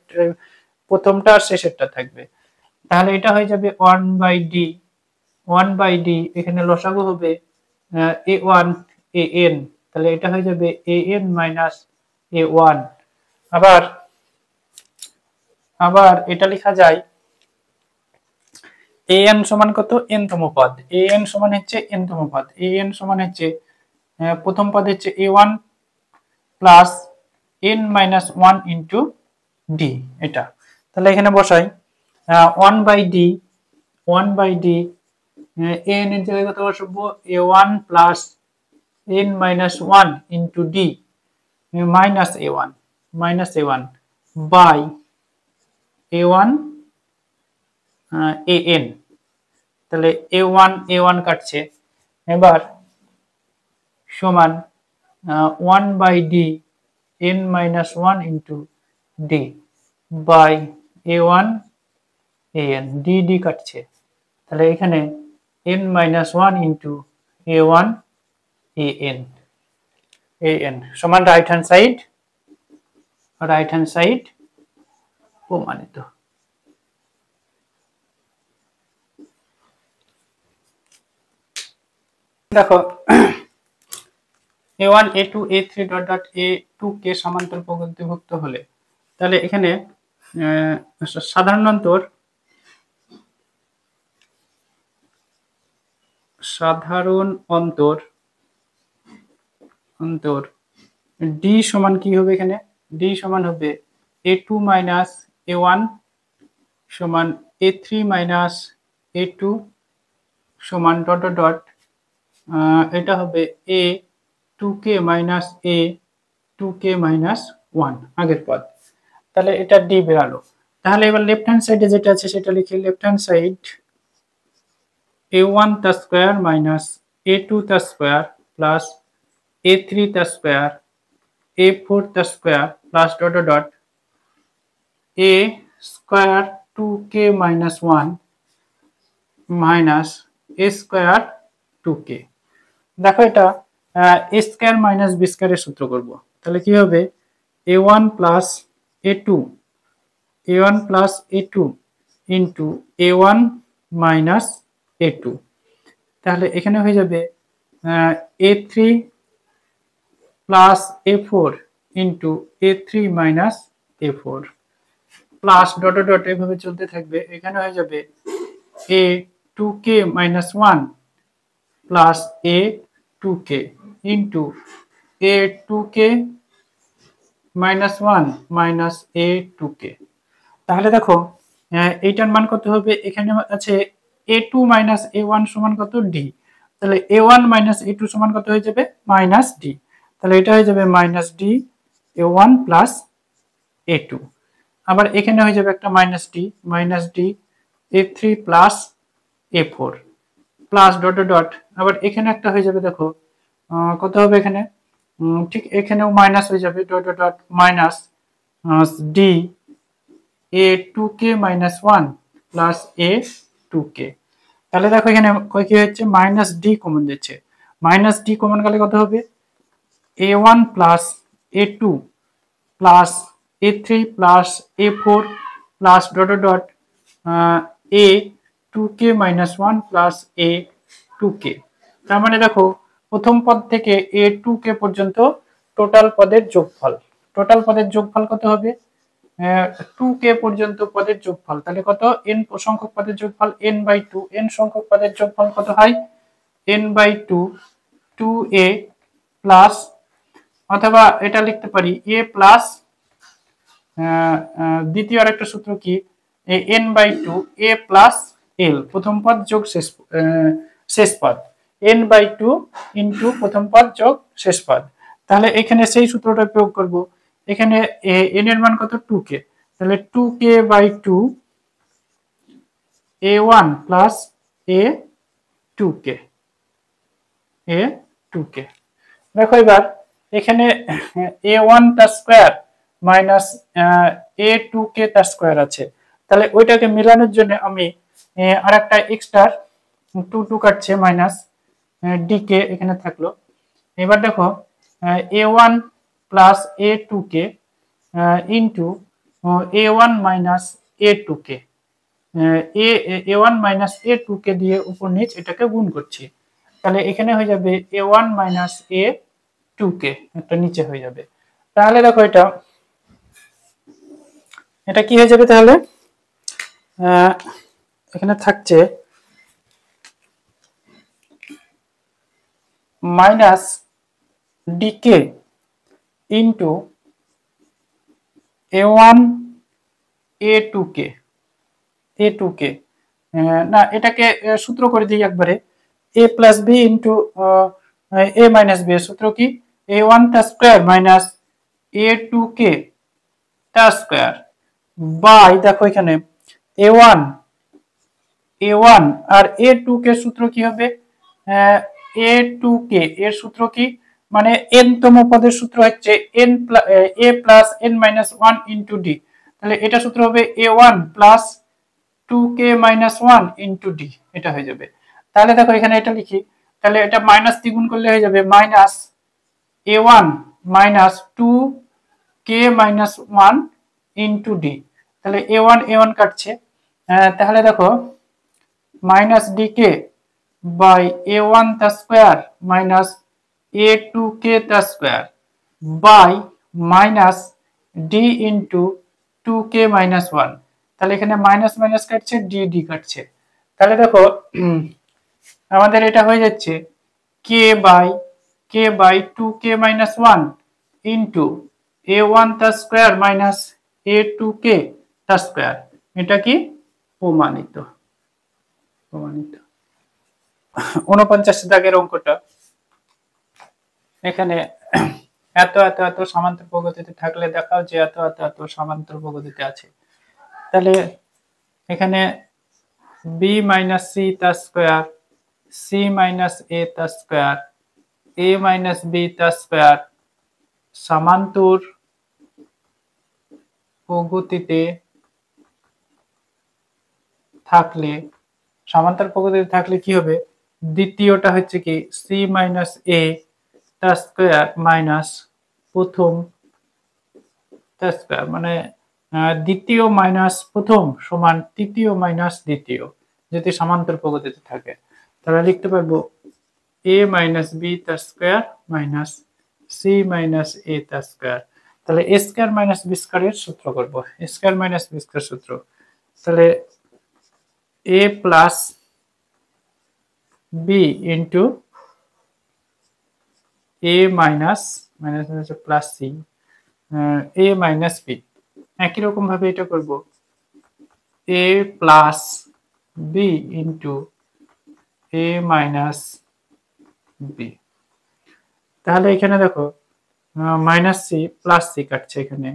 প্রথমটা আর শেষেরটা থাকবে। তাহলে এটা হয়ে যাবে 1/d এখানে লসাগু হবে a1 an, তাহলে এটা হয়ে যাবে an মাইনাস a1। আবার এটা লেখা যায় an সমান কত n-তম পদ, an সমান হচ্ছে n-তম পদ, an সমান হচ্ছে প্রথম পদ হচ্ছে a1 plus n minus 1 into d এটা। তাহলে এখানে বসাই 1/d an এর জায়গায় কত বসাবো a1 plus n minus 1 into d minus a1 by a1 an। তাহলে a1 কাটছে, এবার সমান 1/d n minus 1 into d by a1 an, d কাটছে, তাহলে এখানে n minus 1 into a1 an সমান রাইট হ্যান্ড সাইড প্রমাণিত। দেখো a1 a2 a3 dot dot a2 কে সমান্তর প্রগতিভুক্ত হলে, তাহলে এখানে সাধারণ অন্তর d সমান কি হবে, এখানে d সমান হবে a2 মাইনাস a1 সমান a3 মাইনাস a2 সমান ডট ডট ডট এটা হবে a2k মাইনাস a2k মাইনাস 1 আগের পদ। তাহলে এটা d বেরালো। তাহলে এবার লেফট হ্যান্ড সাইডে যেটা আছে সেটা লিখি, লেফট হ্যান্ড সাইড a1 তা স্কয়ার মাইনাস a2 তা স্কয়ার প্লাস a3 তা স্কয়ার a4 তা square plus dot dot dot a square 2k minus 1 minus a square 2k। দেখো এটা a স্কয়ার মাইনাস b স্কয়ারের সূত্র করব, তাহলে কি হবে a1 plus a2 into a1 minus a2, তাহলে এখানে হয়ে যাবে a3 plus a4 into a3 minus a4 plus dot dot dot এভাবে চলতে থাকবে। এখানে হয়ে যাবে a2k minus 1 plus a2k into a2k minus 1 minus a2k তাহলে দেখো এইটার মান কত হবে, এখানে আছে a2 মাইনাস a1 সমান কত d, তাহলে a1 মাইনাস a2 সমান কত হয়ে যাবে মাইনাস d, তাহলে এটা হয়ে যাবে minus d a1 plus a2, আবার এখানে হয়ে যাবে একটা minus d a3 plus a4 plus dot dot dot, আবার এখানে একটা হয়ে যাবে দেখো কত হবে এখানে ঠিক এখানেও মাইনাস হয়ে যাবে dot dot dot minus d a2k minus 1 plus a2k, তাহলে দেখো এখানে কি হচ্ছে মাইনাস d কমন যাচ্ছে, মাইনাস d কমন গেলে কত হবে a1 plus a2 plus a3 plus a4 plus dot dot dot a2k minus 1 plus a2k, তার মানে দেখো প্রথম পদ থেকে a2k পর্যন্ত টোটাল পদের যোগফল কত হবে 2k পর্যন্ত পদের যোগফল, তাহলে কত n সংখ্যক পদের যোগফল n/2, n সংখ্যক পদের যোগফল কত হয় n/2 2a প্লাস, অথবা এটা লিখতে পারি a প্লাস দ্বিতীয় আরেকটা সূত্র কি n/2 a প্লাস l, প্রথম পদ যোগ শেষ পদ n/2 ইন্টু প্রথম পদ যোগ শেষ পদ, তাহলে এখানে সেই সূত্রটা প্রয়োগ করব, এখানে n এর মান কত 2k, তাহলে 2k/2 a1 প্লাস a2k দেখো এবার এখানে a1 তার স্কয়ার মাইনাস a2k তার স্কয়ার আছে, তাহলে ওইটাকে মেলানোর জন্য আমি আরেকটা এক্সট্রা 2 কাটছে মাইনাস dk এখানে থাকলো, এবার দেখো a1 plus a2k into a1 minus a2k, a1 minus a2k দিয়ে উপর নিচ এটাকে গুণ করছি, তাহলে এখানে হয়ে যাবে a1 মাইনাস a2k একটা নিচে হয়ে যাবে, তাহলে দেখো এটা কি হয়ে যাবে, তাহলে এখানে থাকছে minus dk into a1 a2k না এটাকে সূত্র করে দিই একবারে a plus b into a minus b, সূত্র কি a1 তার স্কয়ার মাইনাস a2k তার স্কয়ার বাই, দেখো এখানে a1 আর a2k সূত্র কি হবে a2k এর সূত্র কি মানে n তম পদের সূত্র হচ্ছে a plus n minus 1 into d, তাহলে এটা সূত্র হবে a1 plus 2k minus 1 into d, এটা হয়ে যাবে, তাহলে দেখো এখানে এটা লিখি, তাহলে এটা মাইনাস দ্বিগুণ করলে হয়ে যাবে minus a1 minus 2k minus 1 into d, তাহলে a1 কাটছে, তাহলে দেখো মাইনাস dk বাই a1 তার স্কয়ার মাইনাস a2k তার square by minus d into 2k minus 1, তাহলে এখানে মাইনাস মাইনাস কাটছে d কাটছে, তাহলে দেখো আমাদের এটা হয়ে যাচ্ছে k by 2k minus 1 into a1 তার স্কয়ার মাইনাস a2k তার স্কয়ার, এটা কি প্রমাণিত 49 দাগের অঙ্কটা, এখানে এত এত এত সমান্তর প্রগতিতে থাকলে দেখাও যে এত এত এত সমান্তর প্রগতিতে আছে, তাহলে এখানে b মাইনাস c তার স্কয়ার c মাইনাস a তার স্কয়ার a মাইনাস b তার স্কয়ার সমান্তর প্রগতিতে থাকলে কি হবে, দ্বিতীয়টা হচ্ছে কি c মাইনাস a তার স্কয়ার মাইনাস প্রথম তার স্কয়ার, মানে দ্বিতীয় মাইনাস প্রথম সমান তৃতীয় মাইনাস দ্বিতীয়, যদি সমান্তর প্রগতিতে থাকে, তাহলে লিখতে পারবো a মাইনাস b তার square minus c minus a তার স্কয়ার, তাহলে a স্কয়ার মাইনাস b স্কয়ারের সূত্র করব, a square minus b square সূত্র, তাহলে a plus b into a minus plus c a minus b, একই রকম ভাবে এটা করব a plus B into a minus B. তাহলে এখানে দেখো মাইনাস সি প্লাস সি কাটছে এখানে,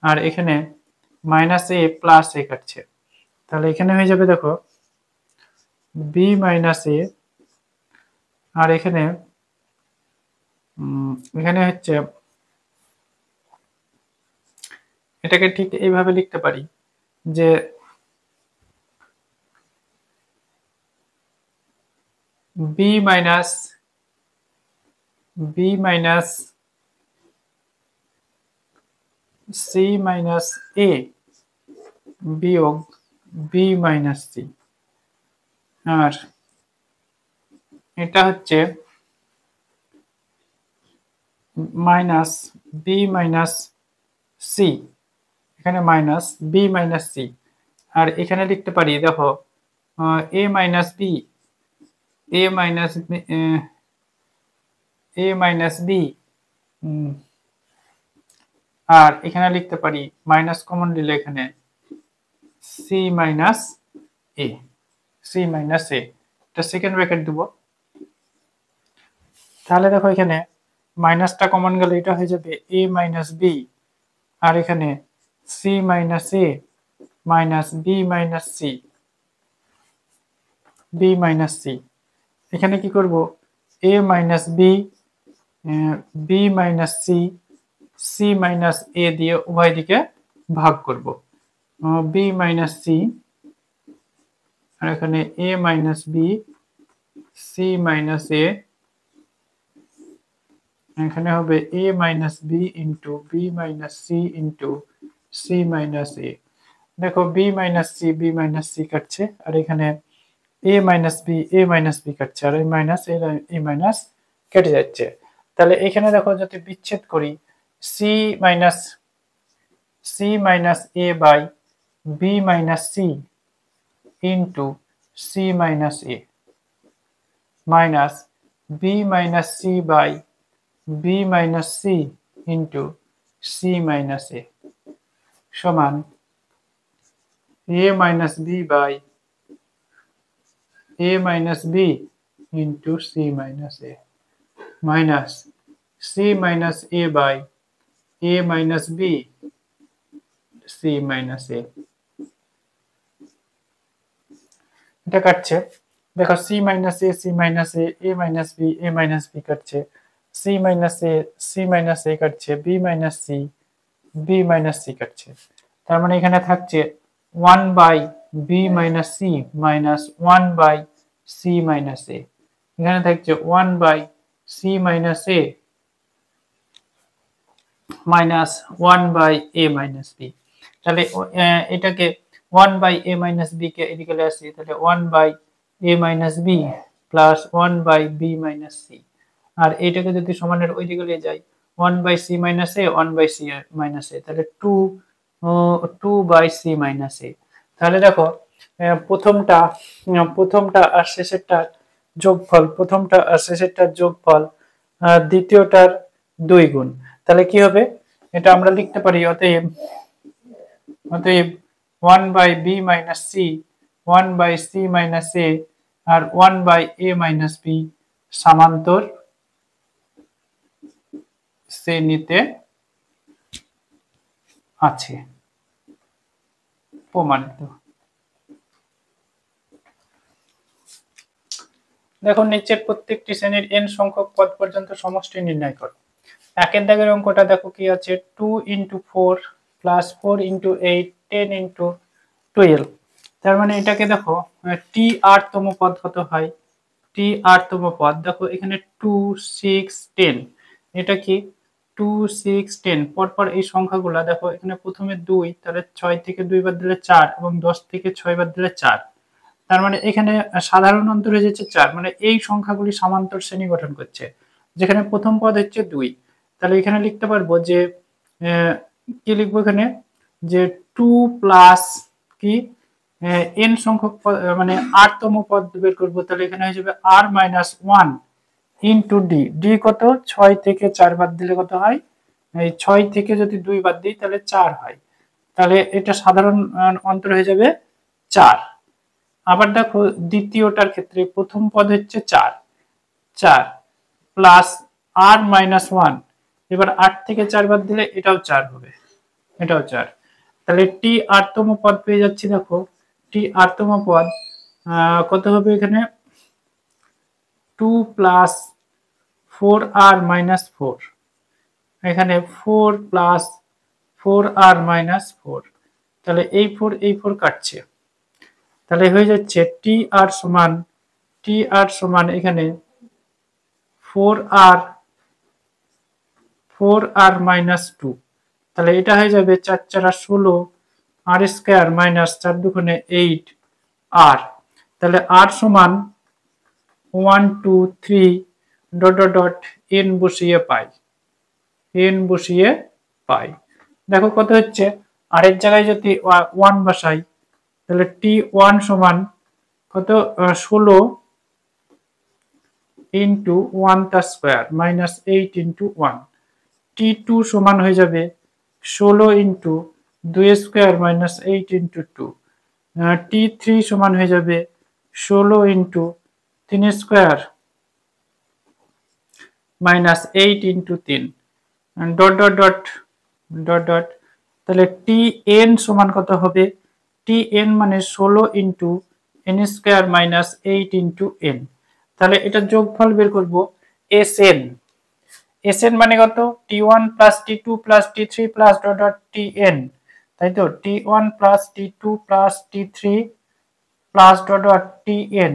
আর এখানে মাইনাস এ প্লাস এ কাটছে। তাহলে এখানে হয়ে যাবে দেখো বি মাইনাস এ, আর এখানে এখানে হচ্ছে এটাকে ঠিক এইভাবে লিখতে পারি যে বি মাইনাস সি মাইনাস এ বিয়োগ বি মাইনাস সি, আর এটা হচ্ছে মাইনাস বি মাইনাস সি, এখানে মাইনাস বি মাইনাস সি, আর এখানে লিখতে পারি দেখো এ মাইনাস বি, এ মাইনাস বি, আর এখানে লিখতে পারি মাইনাস কমন দিলে এখানে সি মাইনাস এ, এটা সেকেন্ড ব্র্যাকেট দেব। তাহলে দেখো এখানে মাইনাসটা কমন গেলে এটা হয়ে যাবে এ মাইনাস বি, আর এখানে C minus A minus B minus C, এখানে কি করব A minus B minus C minus A দিয়ে উভয় দিকে ভাগ করব, বি মাইনাস সি, আর এখানে A minus B C minus A, এখানে হবে A minus B into B minus C into C minus A. দেখো বি মাইনাস সি কাটছে, আর এখানে এ মাইনাস বি কাটছে, আর এই মাইনাস এই মাইনাস কেটে যাচ্ছে। তাহলে এখানে দেখো যদি বিচ্ছেদ করি C minus A by B minus C into C minus A minus B minus C by B minus C into C minus A সমান A minus B by a minus b into c minus a minus c minus a by a minus b c minus a। এটা কাটছে দেখো c minus a a minus b কাটছে, c minus a কাটছে, b minus c কাটছে। তার মানে এখানে থাকছে 1 by b minus c minus 1 by c minus a, এখানে থাকছে 1 by c minus a minus 1 by a minus b। তাহলে এটাকে 1 by a minus b কে এদিকে আসি, তাহলে 1 by a minus b plus 1 by b minus c, আর এটাকে যদি সমানের ওই দিকে নিয়ে যাই 1 by c minus a 1 by c minus a, তাহলে 2 by c minus a। তাহলে দেখো প্রথমটা আর শেষেরটার যোগফল, দ্বিতীয়টার 2 গুণ। তাহলে কি হবে এটা আমরা লিখতে পারি অতএব 1 by b minus c 1 by c minus a R 1 by a minus b সমান্তর শ্রেণীতে আছে, প্রমাণিত। দেখো নিচের প্রত্যেকটি শ্রেণীর n সংখ্যক পদ পর্যন্ত সমষ্টি নির্ণয় করো। একের দাগের অঙ্কটা দেখো কি আছে 2 into 4 plus 4 into 8 10 into 12। তার মানে এটাকে দেখো টি r তম পদ কত হয়, টি r তম পদ দেখো এখানে 2 6 10, এটা কি 2 6 10 পরপর এই সংখ্যাগুলো দেখো এখানে প্রথমে 2, তাহলে 6 থেকে 2 বাদ দিলে 4 এবং 10 থেকে 6 বাদ দিলে 4, তার মানে এখানে সাধারণ অন্তর হয়ে যাচ্ছে 4, মানে এই সংখ্যাগুলি সমান্তর শ্রেণী গঠন করছে। যেখানে প্রথম পদ হচ্ছে 2, তাহলে এখানে লিখতে পারবো যে কি লিখবো এখানে যে 2 প্লাস কি n সংখ্যক মানে r-তম পদ বের করবো, তাহলে এখানে হয়ে যাবে r minus 1 into d কত 6 থেকে 4 বাদ দিলে কত হয়, এই 6 থেকে যদি 2 বাদ দিই তাহলে 4 হয়, তাহলে এটা সাধারণ অন্তর হয়ে যাবে 4। আবার দেখো দ্বিতীয়টার ক্ষেত্রে প্রথম পদ হচ্ছে 4 4 প্লাস আর মাইনাস 1। এবার 8 থেকে 4 বাদ দিলে এটাও 4 হবে, এটাও 4। তাহলে টি আরতম পদ পেয়ে যাচ্ছি। দেখো টি আরতম পদ কত হবে এখানে 2 প্লাস 4r মাইনাস 4, এখানে 4 প্লাস 4r মাইনাস 4। তাহলে এই 4 এই 4 কাটছে, তাহলে হয়ে যাচ্ছে টি আর সমান এখানে 4r মাইনাস 2। তাহলে এটা হয়ে যাবে 4 4 16 আর স্কয়ার মাইনাস 4 দুগুণে 8 আর। তাহলে আর সমান 1 2 3 ডট ডট ডট n বসিয়ে পাই। দেখো কত হচ্ছে, আর এর জায়গায় যদি 1 বসাই তাহলে t1 সমান কত 16 ইন্টু 1 তার স্কয়ার মাইনাস 8 ইন্টু 1। t2 সমান হয়ে যাবে 16 into 2 square minus 8 into 2। t3 সমান হয়ে যাবে 16 into 3 square minus 8 into 3 dot dot dot dot dot. তাহলে tn সমান কত হবে, tn মানে 16 into n square minus 8 into n। তাহলে এটা যোগফল বের করব sn মানে কত t1 plus t2 plus t3 plus dot dot tn, তাই তো t1 plus t2 plus t3 plus dot dot tn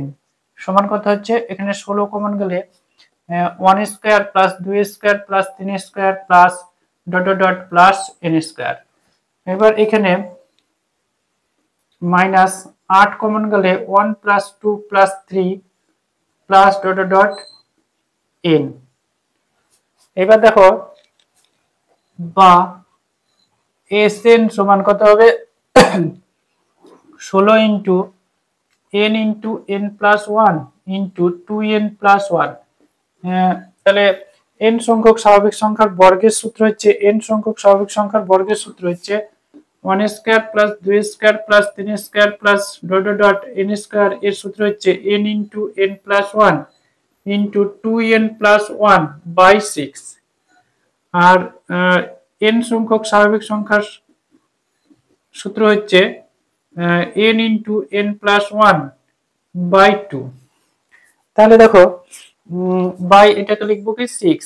সমান কত হচ্ছে, এখানে 16 কমন গেলে 1 square plus 2 square plus 3 square plus dot dot dot plus n square. এবার এখানে minus 8 common গেলে 1 plus 2 plus 3 plus dot dot dot n। এবার দেখো বা sn সমান কত হবে 16 into n plus 1 into 2n plus 1। তাহলে n সংখ্যক স্বাভাবিক সংখ্যার বর্গের সূত্র হচ্ছে one square plus 2 square plus 3 square plus dot dot dot n square. এর সূত্র হচ্ছে n into n plus 1 into 2n plus 1 by 6। আর n সংখ্যক স্বাভাবিক সংখ্যার সূত্র হচ্ছে n into n plus 1 by 2। তাহলে দেখো বাই এটাকে লিখবো কি 6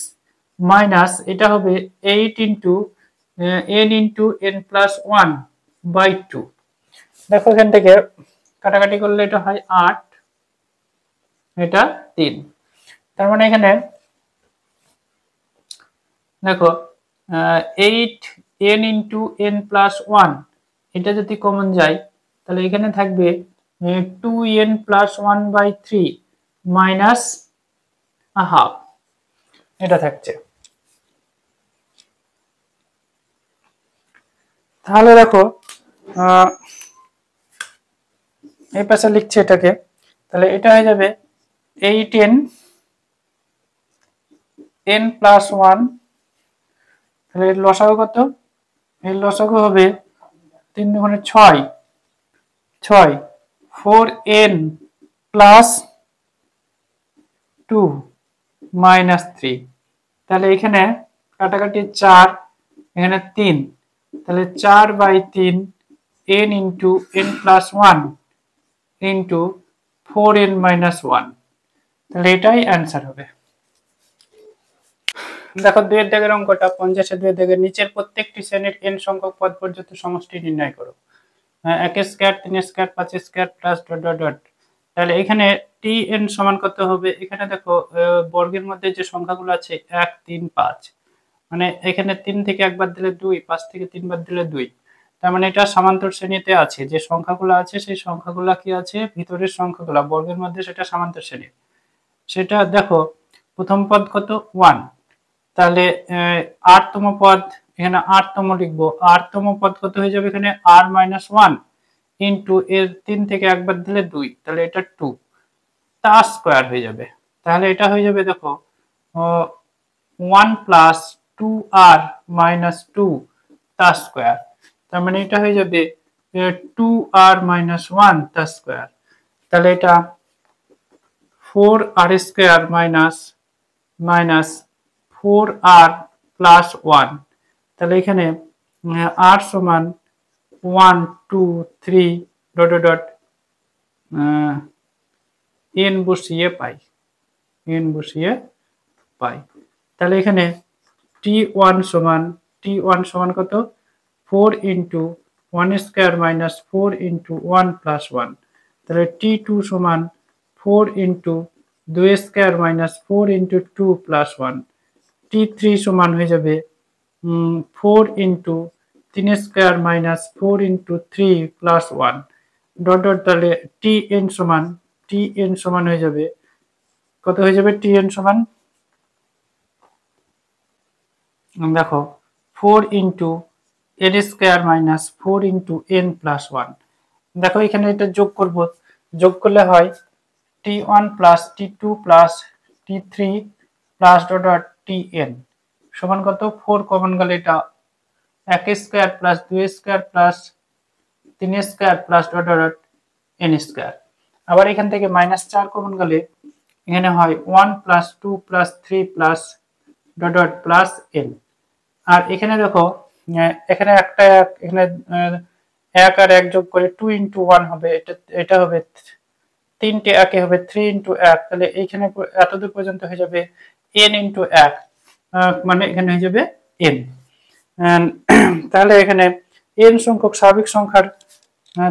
মাইনাস এটা হবে 8 ইন্টু n প্লাস 1 বাই 2। দেখো এখান থেকে কাটাকাটি করলে এটা হয় 8, এটা 3। তার মানে এখানে দেখো 8 n ইন্টু n প্লাস 1 এটা যদি কমন যায় তাহলে এখানে থাকবে 2n plus 1 by 3 minus half, এটা থাকছে। তাহলে দেখো এই পাশে লিখছে এটাকে, তাহলে এটা হয়ে যাবে 8n n প্লাস 1। তাহলে এর লসাগু কত, এর লসাগু হবে 3 দুগুণে 6 4n প্লাস 2 মাইনাস 3। তাহলে এখানে কাটাকাটি 4, এখানে 3, তাহলে 4 by 3 n into n plus 1 into 4n minus 1। তাহলে এটাই অ্যান্সার হবে। দেখো 2 এর দাগের অঙ্কটা 50 এর 2 এর দাগের নিচের প্রত্যেকটি শ্রেণীর n সংখ্যক পদ পর্যন্ত সমষ্টি নির্ণয় করো। 1 square 3 square 5 square plus dot dot dot. তাহলে এখানে tn সমান কত হবে, এখানে দেখো বর্গের মধ্যে যে সংখ্যাগুলো আছে 1 3 5, মানে এখানে 3 থেকে একবার দিলে 2, 5 থেকে 3 বার দিলে 2। তার মানে এটা সমান্তর শ্রেণীতে আছে, যে সংখ্যাগুলো আছে সেই সংখ্যাগুলো কি আছে ভিতরের সংখ্যাগুলো বর্গের মধ্যে সেটা সমান্তর শ্রেণী। সেটা দেখো প্রথম পদ কত 1, তাহলে 8তম পদ, এখানে 8তম লিখবো, 8তম পদ কত হয়ে যাবে এখানে r মাইনাস 1 ইন্টু এর 3 থেকে একবার দিলে 2, তাহলে এটা 2 তার স্কয়ার হয়ে যাবে। তাহলে এটা হয়ে যাবে দেখো 1 প্লাস 2r মাইনাস 2 তার স্কয়ার। তার মানে এটা হয়ে যাবে 2r minus 1 তার স্কয়ার, তাহলে এটা 4r square minus 4r plus 1, তাহলে এখানে r সমান 1 2 3 ডট ডট n বসিয়ে পাই, তাহলে এখানে t1 সমান কত 4 into 1 square minus 4 into 1 plus 1, তাহলে t2 সমান 4 into 2 square minus 4 into 2 plus 1, t3 সমান হয়ে যাবে 4 into 3 square minus 4 into 3 plus 1 dot dot, তাহলে tn সমান হয়ে যাবে কত হয়ে যাবে, tn সমান দেখো 4 into n square minus 4 into n plus 1, দেখো এখানে এটা যোগ করলে হয় t1 plus t2 plus t3 plus dot dot tn সমান কত 4 কমন গেলে এটা 1 square plus 2 square plus 3 square plus dot dot n square, আবার এখান থেকে মাইনাস 4 কমন গেলে এখানে হয় 1 plus 2 plus 3 plus dot dot plus n, আর এখানে দেখো এখানে একটা এখানে 1 আর 1 যোগ করে 2 ইন্টু 1 হবে, এটা হবে 3টে 1 হবে 3 ইন্টু 1, তাহলে এইখানে এতদূর পর্যন্ত হয়ে যাবে n ইন্টু 1, মানে এখানে হয়ে যাবে n, তাহলে এখানে n সংখ্যক স্বাভাবিক সংখ্যার,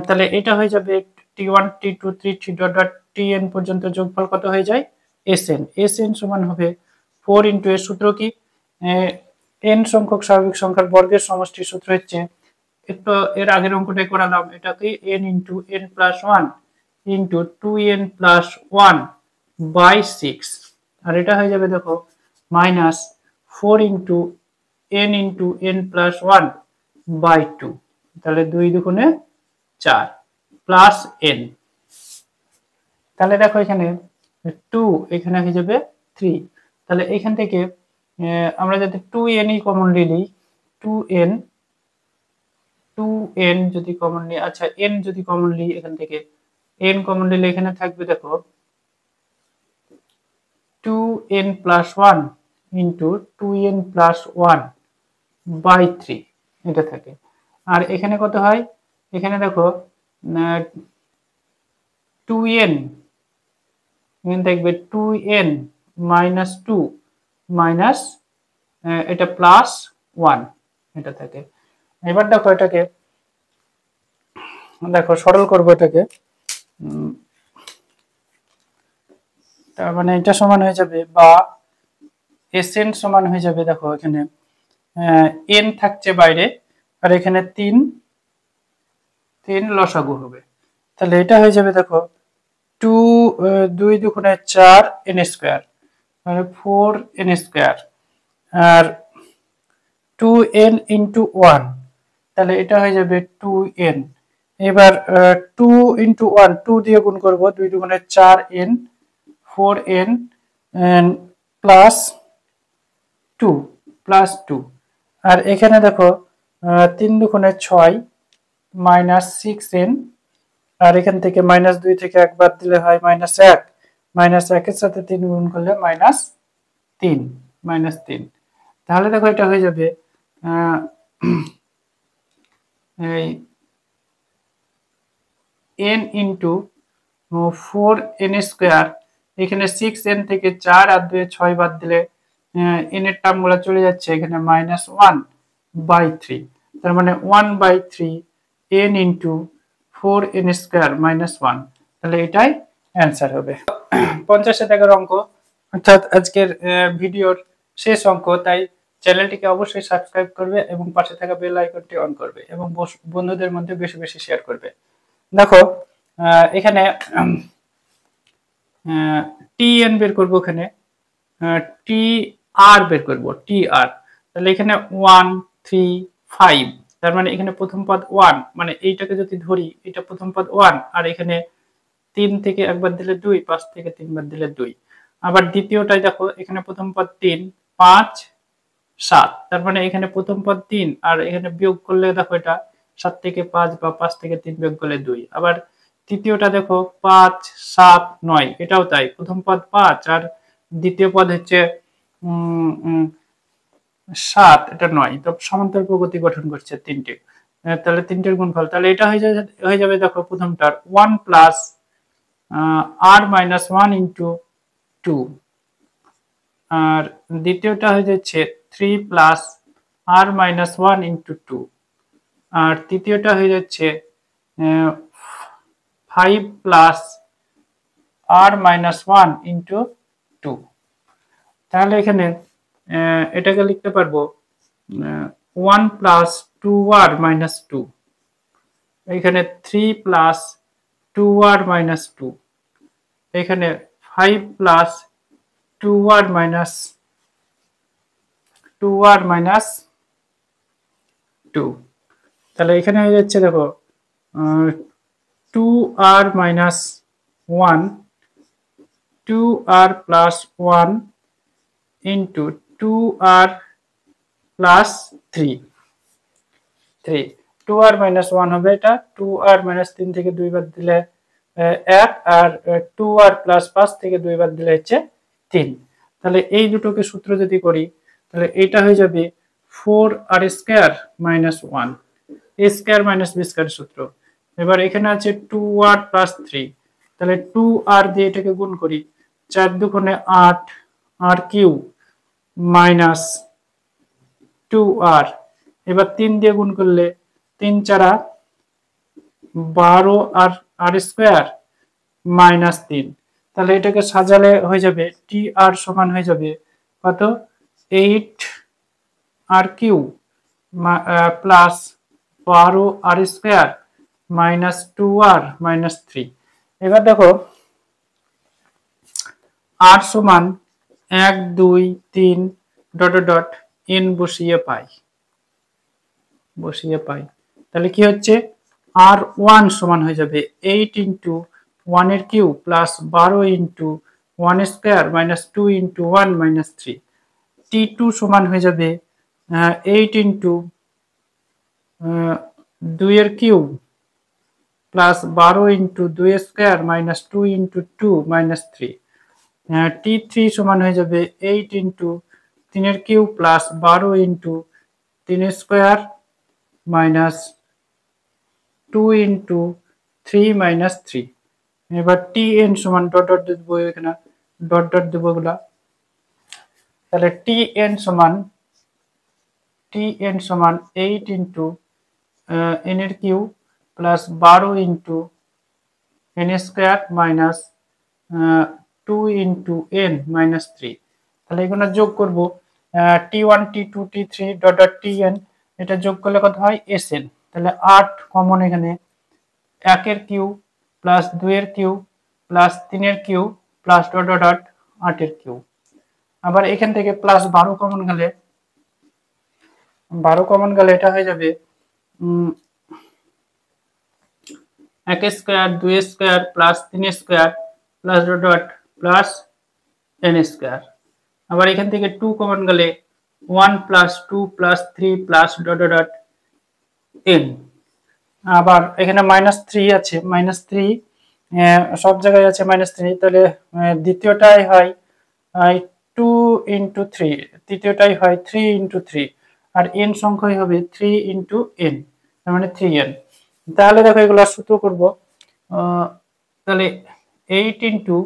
তাহলে এটা হয়ে যাবে t1 t2 t3 dot dot tn পর্যন্ত যোগফল কত হয়ে যায় sn সমান হবে 4 ইন্টু এর সূত্র কি n সংখ্যক স্বাভাবিক সংখ্যার বর্গের সমষ্টির সূত্র হচ্ছে, একটু এর আগের অঙ্কটাই করালাম, এটাকে n into n plus 1 into 2n plus 1 by 6, আর এটা হয়ে যাবে দেখো minus 4 into n plus 1 by 2, তাহলে 2 দুগুণে 4 প্লাস n, তাহলে দেখো এখানে 2 এখানে হয়ে যাবে 3, তাহলে এখান থেকে আমরা যদি 2n কমনলি নিই 2n যদি কমন নিই, আচ্ছা n যদি কমন নিই এখান থেকে n কমন নিলে এখানে থাকবে দেখো 2n plus 1 into 2n plus 1 by 3 এটা থাকে, আর এখানে কত হয় এখানে দেখো 2n এখানে থাকবে 2n মাইনাস 2 মাইনাস এটা প্লাস 1 এটা থাকে, এবার দেখো এটাকে দেখো সরল করব এটাকে, তার মানে এটা সমান হয়ে যাবে বা sn সমান হয়ে যাবে, দেখো এখানে n থাকছে বাইরে আর এখানে 3 লসাগু হবে, তাহলে এটা হয়ে যাবে দেখো 2 দুগুণে 4 n স্কয়ার মানে 4 n স্কয়ার আর 2n ইন্টু 1, তাহলে এটা হয়ে যাবে 2n, এবার 2 ইন্টু 1 2 দিয়ে গুণ করবো 2 দুগুণে 4n 4n প্লাস 2 আর এখানে দেখো 3 দুগুণে 6 মাইনাস 6n, আর এখান থেকে মাইনাস 2 থেকে 1 বাদ দিলে হয় মাইনাস 1, মাইনাস 1 এর সাথে 3 গুণ করলে মাইনাস 3, তাহলে দেখো এটা হয়ে যাবে এই n ইন্টু 4n স্কয়ার, এখানে 6n থেকে 4 আর 2 6 বাদ দিলে n এর টার্মগুলো চলে যাচ্ছে, এখানে মাইনাস 1 বাই 3, তার মানে 1 by 3 n into 4n square minus 1, তাহলে এটাই অ্যান্সার হবে 50 টাকার অঙ্ক, অর্থাৎ আজকের ভিডিওর শেষ অঙ্ক, তাই চ্যানেলটিকে অবশ্যই সাবস্ক্রাইব করবে এবং পাশে থাকা বেল আইকনটি অন করবে এবং বন্ধুদের মধ্যে বেশি বেশি শেয়ার করবে। দেখো এখানে tn বের করব, এখানে tr বের করব, tr, তাহলে এখানে 1 3 5, তার মানে এখানে প্রথম পদ 1, মানে এইটাকে যদি ধরি এটা প্রথম পদ 1, আর এখানে 3 থেকে একবার দিলে 2, 5 থেকে 3 বার দিলে 2, আবার দ্বিতীয়টাই দেখো এখানে প্রথম পদ 3 5 7, তার মানে এখানে প্রথম পদ 3 আর এখানে বিয়োগ করলে দেখো এটা 7 থেকে 5 বা 5 থেকে 3 বিয়োগ করলে 2। আবার তৃতীয়টা দেখো 5 7 9, এটাও তাই, প্রথম পদ 5 আর দ্বিতীয় পদ হচ্ছে 7, এটা 9, তো সমান্তরাল প্রগতি গঠন করছে তিনটে। তাহলে তিনটের গুণফল, তাহলে এটা হয়ে যাবে দেখো প্রথমটার 1 প্লাস r মাইনাস 1 ইন্টু 2, আর দ্বিতীয়টা হয়ে যাচ্ছে 3 প্লাস r মাইনাস 1 ইন্টু 2, আর তৃতীয়টা হয়ে যাচ্ছে 5 প্লাস r মাইনাস 1 ইন্টু 2। তাহলে এখানে এটাকে লিখতে পারবো 1 প্লাস 2r মাইনাস 2, এখানে 3 প্লাস 2r মাইনাস 2, এখানে 5 প্লাস 2r মাইনাস 2। তাহলে এখানে হয়ে যাচ্ছে দেখো 2r minus 1, 2r plus 1 into 2r plus 3, 2r minus 1 হবে এটা, 2r মাইনাস 3 থেকে 2 বাদ দিলে 1, আর 2r প্লাস 5 থেকে 2 বাদ দিলে হচ্ছে 3। তাহলে এই দুটোকে সূত্র যদি করি তাহলে এটা হয়ে যাবে 4r square minus 1, a square minus b square সূত্র। এবার এখানে আছে 2r প্লাস 3, তাহলে 2r দিয়ে এটাকে গুণ করি, 4 দুগুণে 8 r কিউব মাইনাস 2r, এবার 3 দিয়ে গুণ করলে 3 4 12 আর r স্কয়ার মাইনাস 3। তাহলে এটাকে সাজালে হয়ে যাবে tr সমান হয়ে যাবে কত, 8r cube plus 12 r square minus 2r minus 3। এবার দেখো r সমান 1 2 3 ডট ডট n বসিয়ে পাই, তাহলে কি হচ্ছে r1 সমান হয়ে যাবে 8 ইন্টু 1 এর cube plus 12 into 1 square minus 2 into 1 minus 3। t2 সমান হয়ে যাবে 8 ইন্টু 2 এর cube plus 12 into 2 square minus 2 into 2 minus 3। t3 সমান হয়ে যাবে 8 ইন্টু 3 এর cube plus 12 into 3 square minus 2 into 3 minus 3। এবার tn সমান ডট ডট দেবো, এখানে ডট ডট দেবো এগুলা, তাহলে tn সমান 8 ইন্টু n এর cube plus 12 into n square minus 2 into n minus 3। তাহলে এগুলো যোগ করব, t1 t2 t3 dot dot tn, এটা যোগ করলে কত হয় sn। তাহলে 8 কমন, এখানে 1 এর কিউব প্লাস 2 এর কিউব প্লাস 3 এর cube plus dot dot dot 8 এর কিউব। আবার এখান থেকে প্লাস 12 কমন গেলে এটা হয়ে যাবে 1 square 2 square plus 3 square plus dot dot plus n square. আবার এখান থেকে 2 কমন গেলে 1 plus 2 plus 3 plus dot dot dot n। আবার এখানে মাইনাস 3 আছে, মাইনাস 3 সব জায়গায় আছে মাইনাস 3, তাহলে দ্বিতীয়টাই হয় 2 ইন্টু 3, তৃতীয়টাই হয় 3 ইন্টু 3, আর n সংখ্যাই হবে 3 ইন্টু n, তার মানে 3n। তাহলে দেখো এগুলো সূত্র করব, তাহলে 8 ইন্টু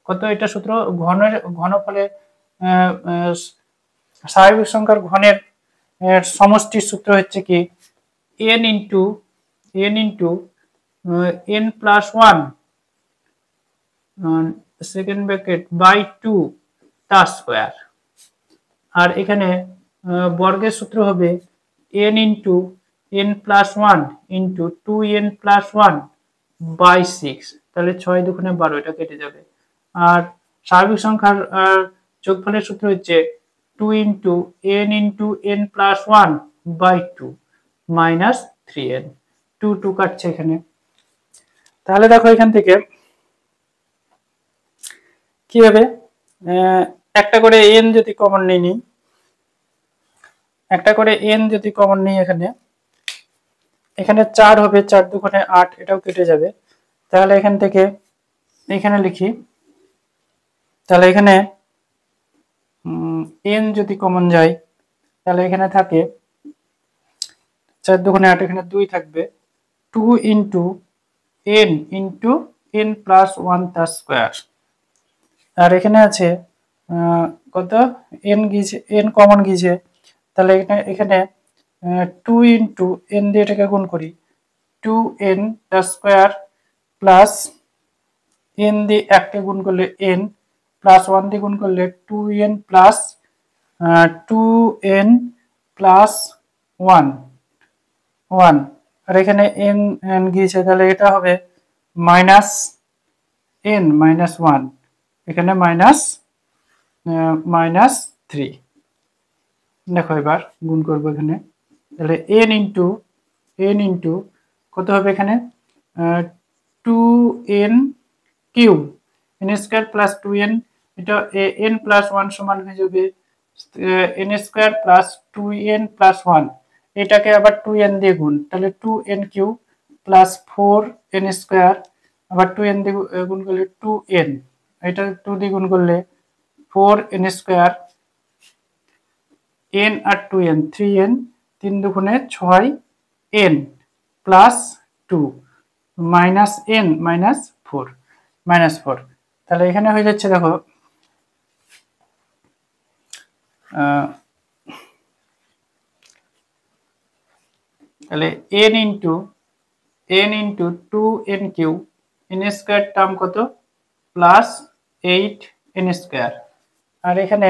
কত, এটা সূত্র ঘনফলের স্বাভাবিক সংখ্যার ঘনের সমষ্টির সূত্র হচ্ছে কি n into n plus 1 second bracket by 2 তার স্কয়ার, আর এখানে বর্গের সূত্র হবে n into n plus 1 into 2n plus 1 by 6। তাহলে 6 দুগুণে 12, এটা কেটে যাবে। আর স্বাভাবিক সংখ্যার যোগফলের সূত্র হচ্ছে 2 into n plus 1 by 2 minus 3n, 2 কাটছে এখানে। তাহলে দেখো এখান থেকে কি হবে, একটা করে n যদি কমন নিই, এখানে এখানে 4 হবে, 4 দুগুণে 8, এটাও কেটে যাবে। তাহলে এখান থেকে এখানে লিখি, তাহলে এখানে n যদি কমন যায় তাহলে এখানে থাকে 4 দুগুণে 8, এখানে 2 থাকবে, 2 ইন্টু n প্লাস 1 তার স্কোয়ার। আর এখানে আছে কত, n কমন গিয়েছে, তাহলে এখানে 2 ইন্টু n দিয়ে এটাকে গুণ করি, 2n তার স্কোয়ার প্লাস n দিয়ে 1 কে গুণ করলে n, প্লাস 1 দিয়ে গুণ করলে 2n প্লাস 1, আর এখানে n গিয়েছে, তাহলে এটা হবে মাইনাস n মাইনাস 1, এখানে -3। দেখো এবার গুণ করবো এখানে, তাহলে n ইন্টু কত হবে এখানে 2n cube, n square plus 2n, এটা n প্লাস 1 সমান হয়ে যাবে n square plus 2n plus 1, এটাকে আবার 2n দিয়ে গুণ, তাহলে 2n cube plus 4n square, আবার 2n দিয়ে গুণ করলে 2n, এটা 2 দিয়ে গুণ করলে 4n স্কয়ার, n আর 2n 3n, 3 দুগুণে 6n plus 2 minus n minus 4, তাহলে এখানে হয়ে যাচ্ছে দেখো তাহলে n into 2n cube, n square term কত প্লাস 8n স্কয়ার, আর এখানে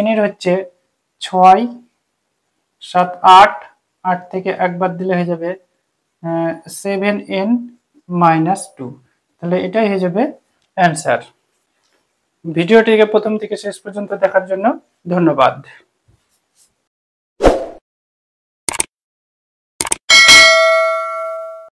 n এর হচ্ছে 6 7 8, 8 থেকে একবার দিলে হয়ে যাবে 7n মাইনাস 2, তাহলে এটাই হয়ে যাবে অ্যান্সার। ভিডিওটিকে প্রথম থেকে শেষ পর্যন্ত দেখার জন্য ধন্যবাদ।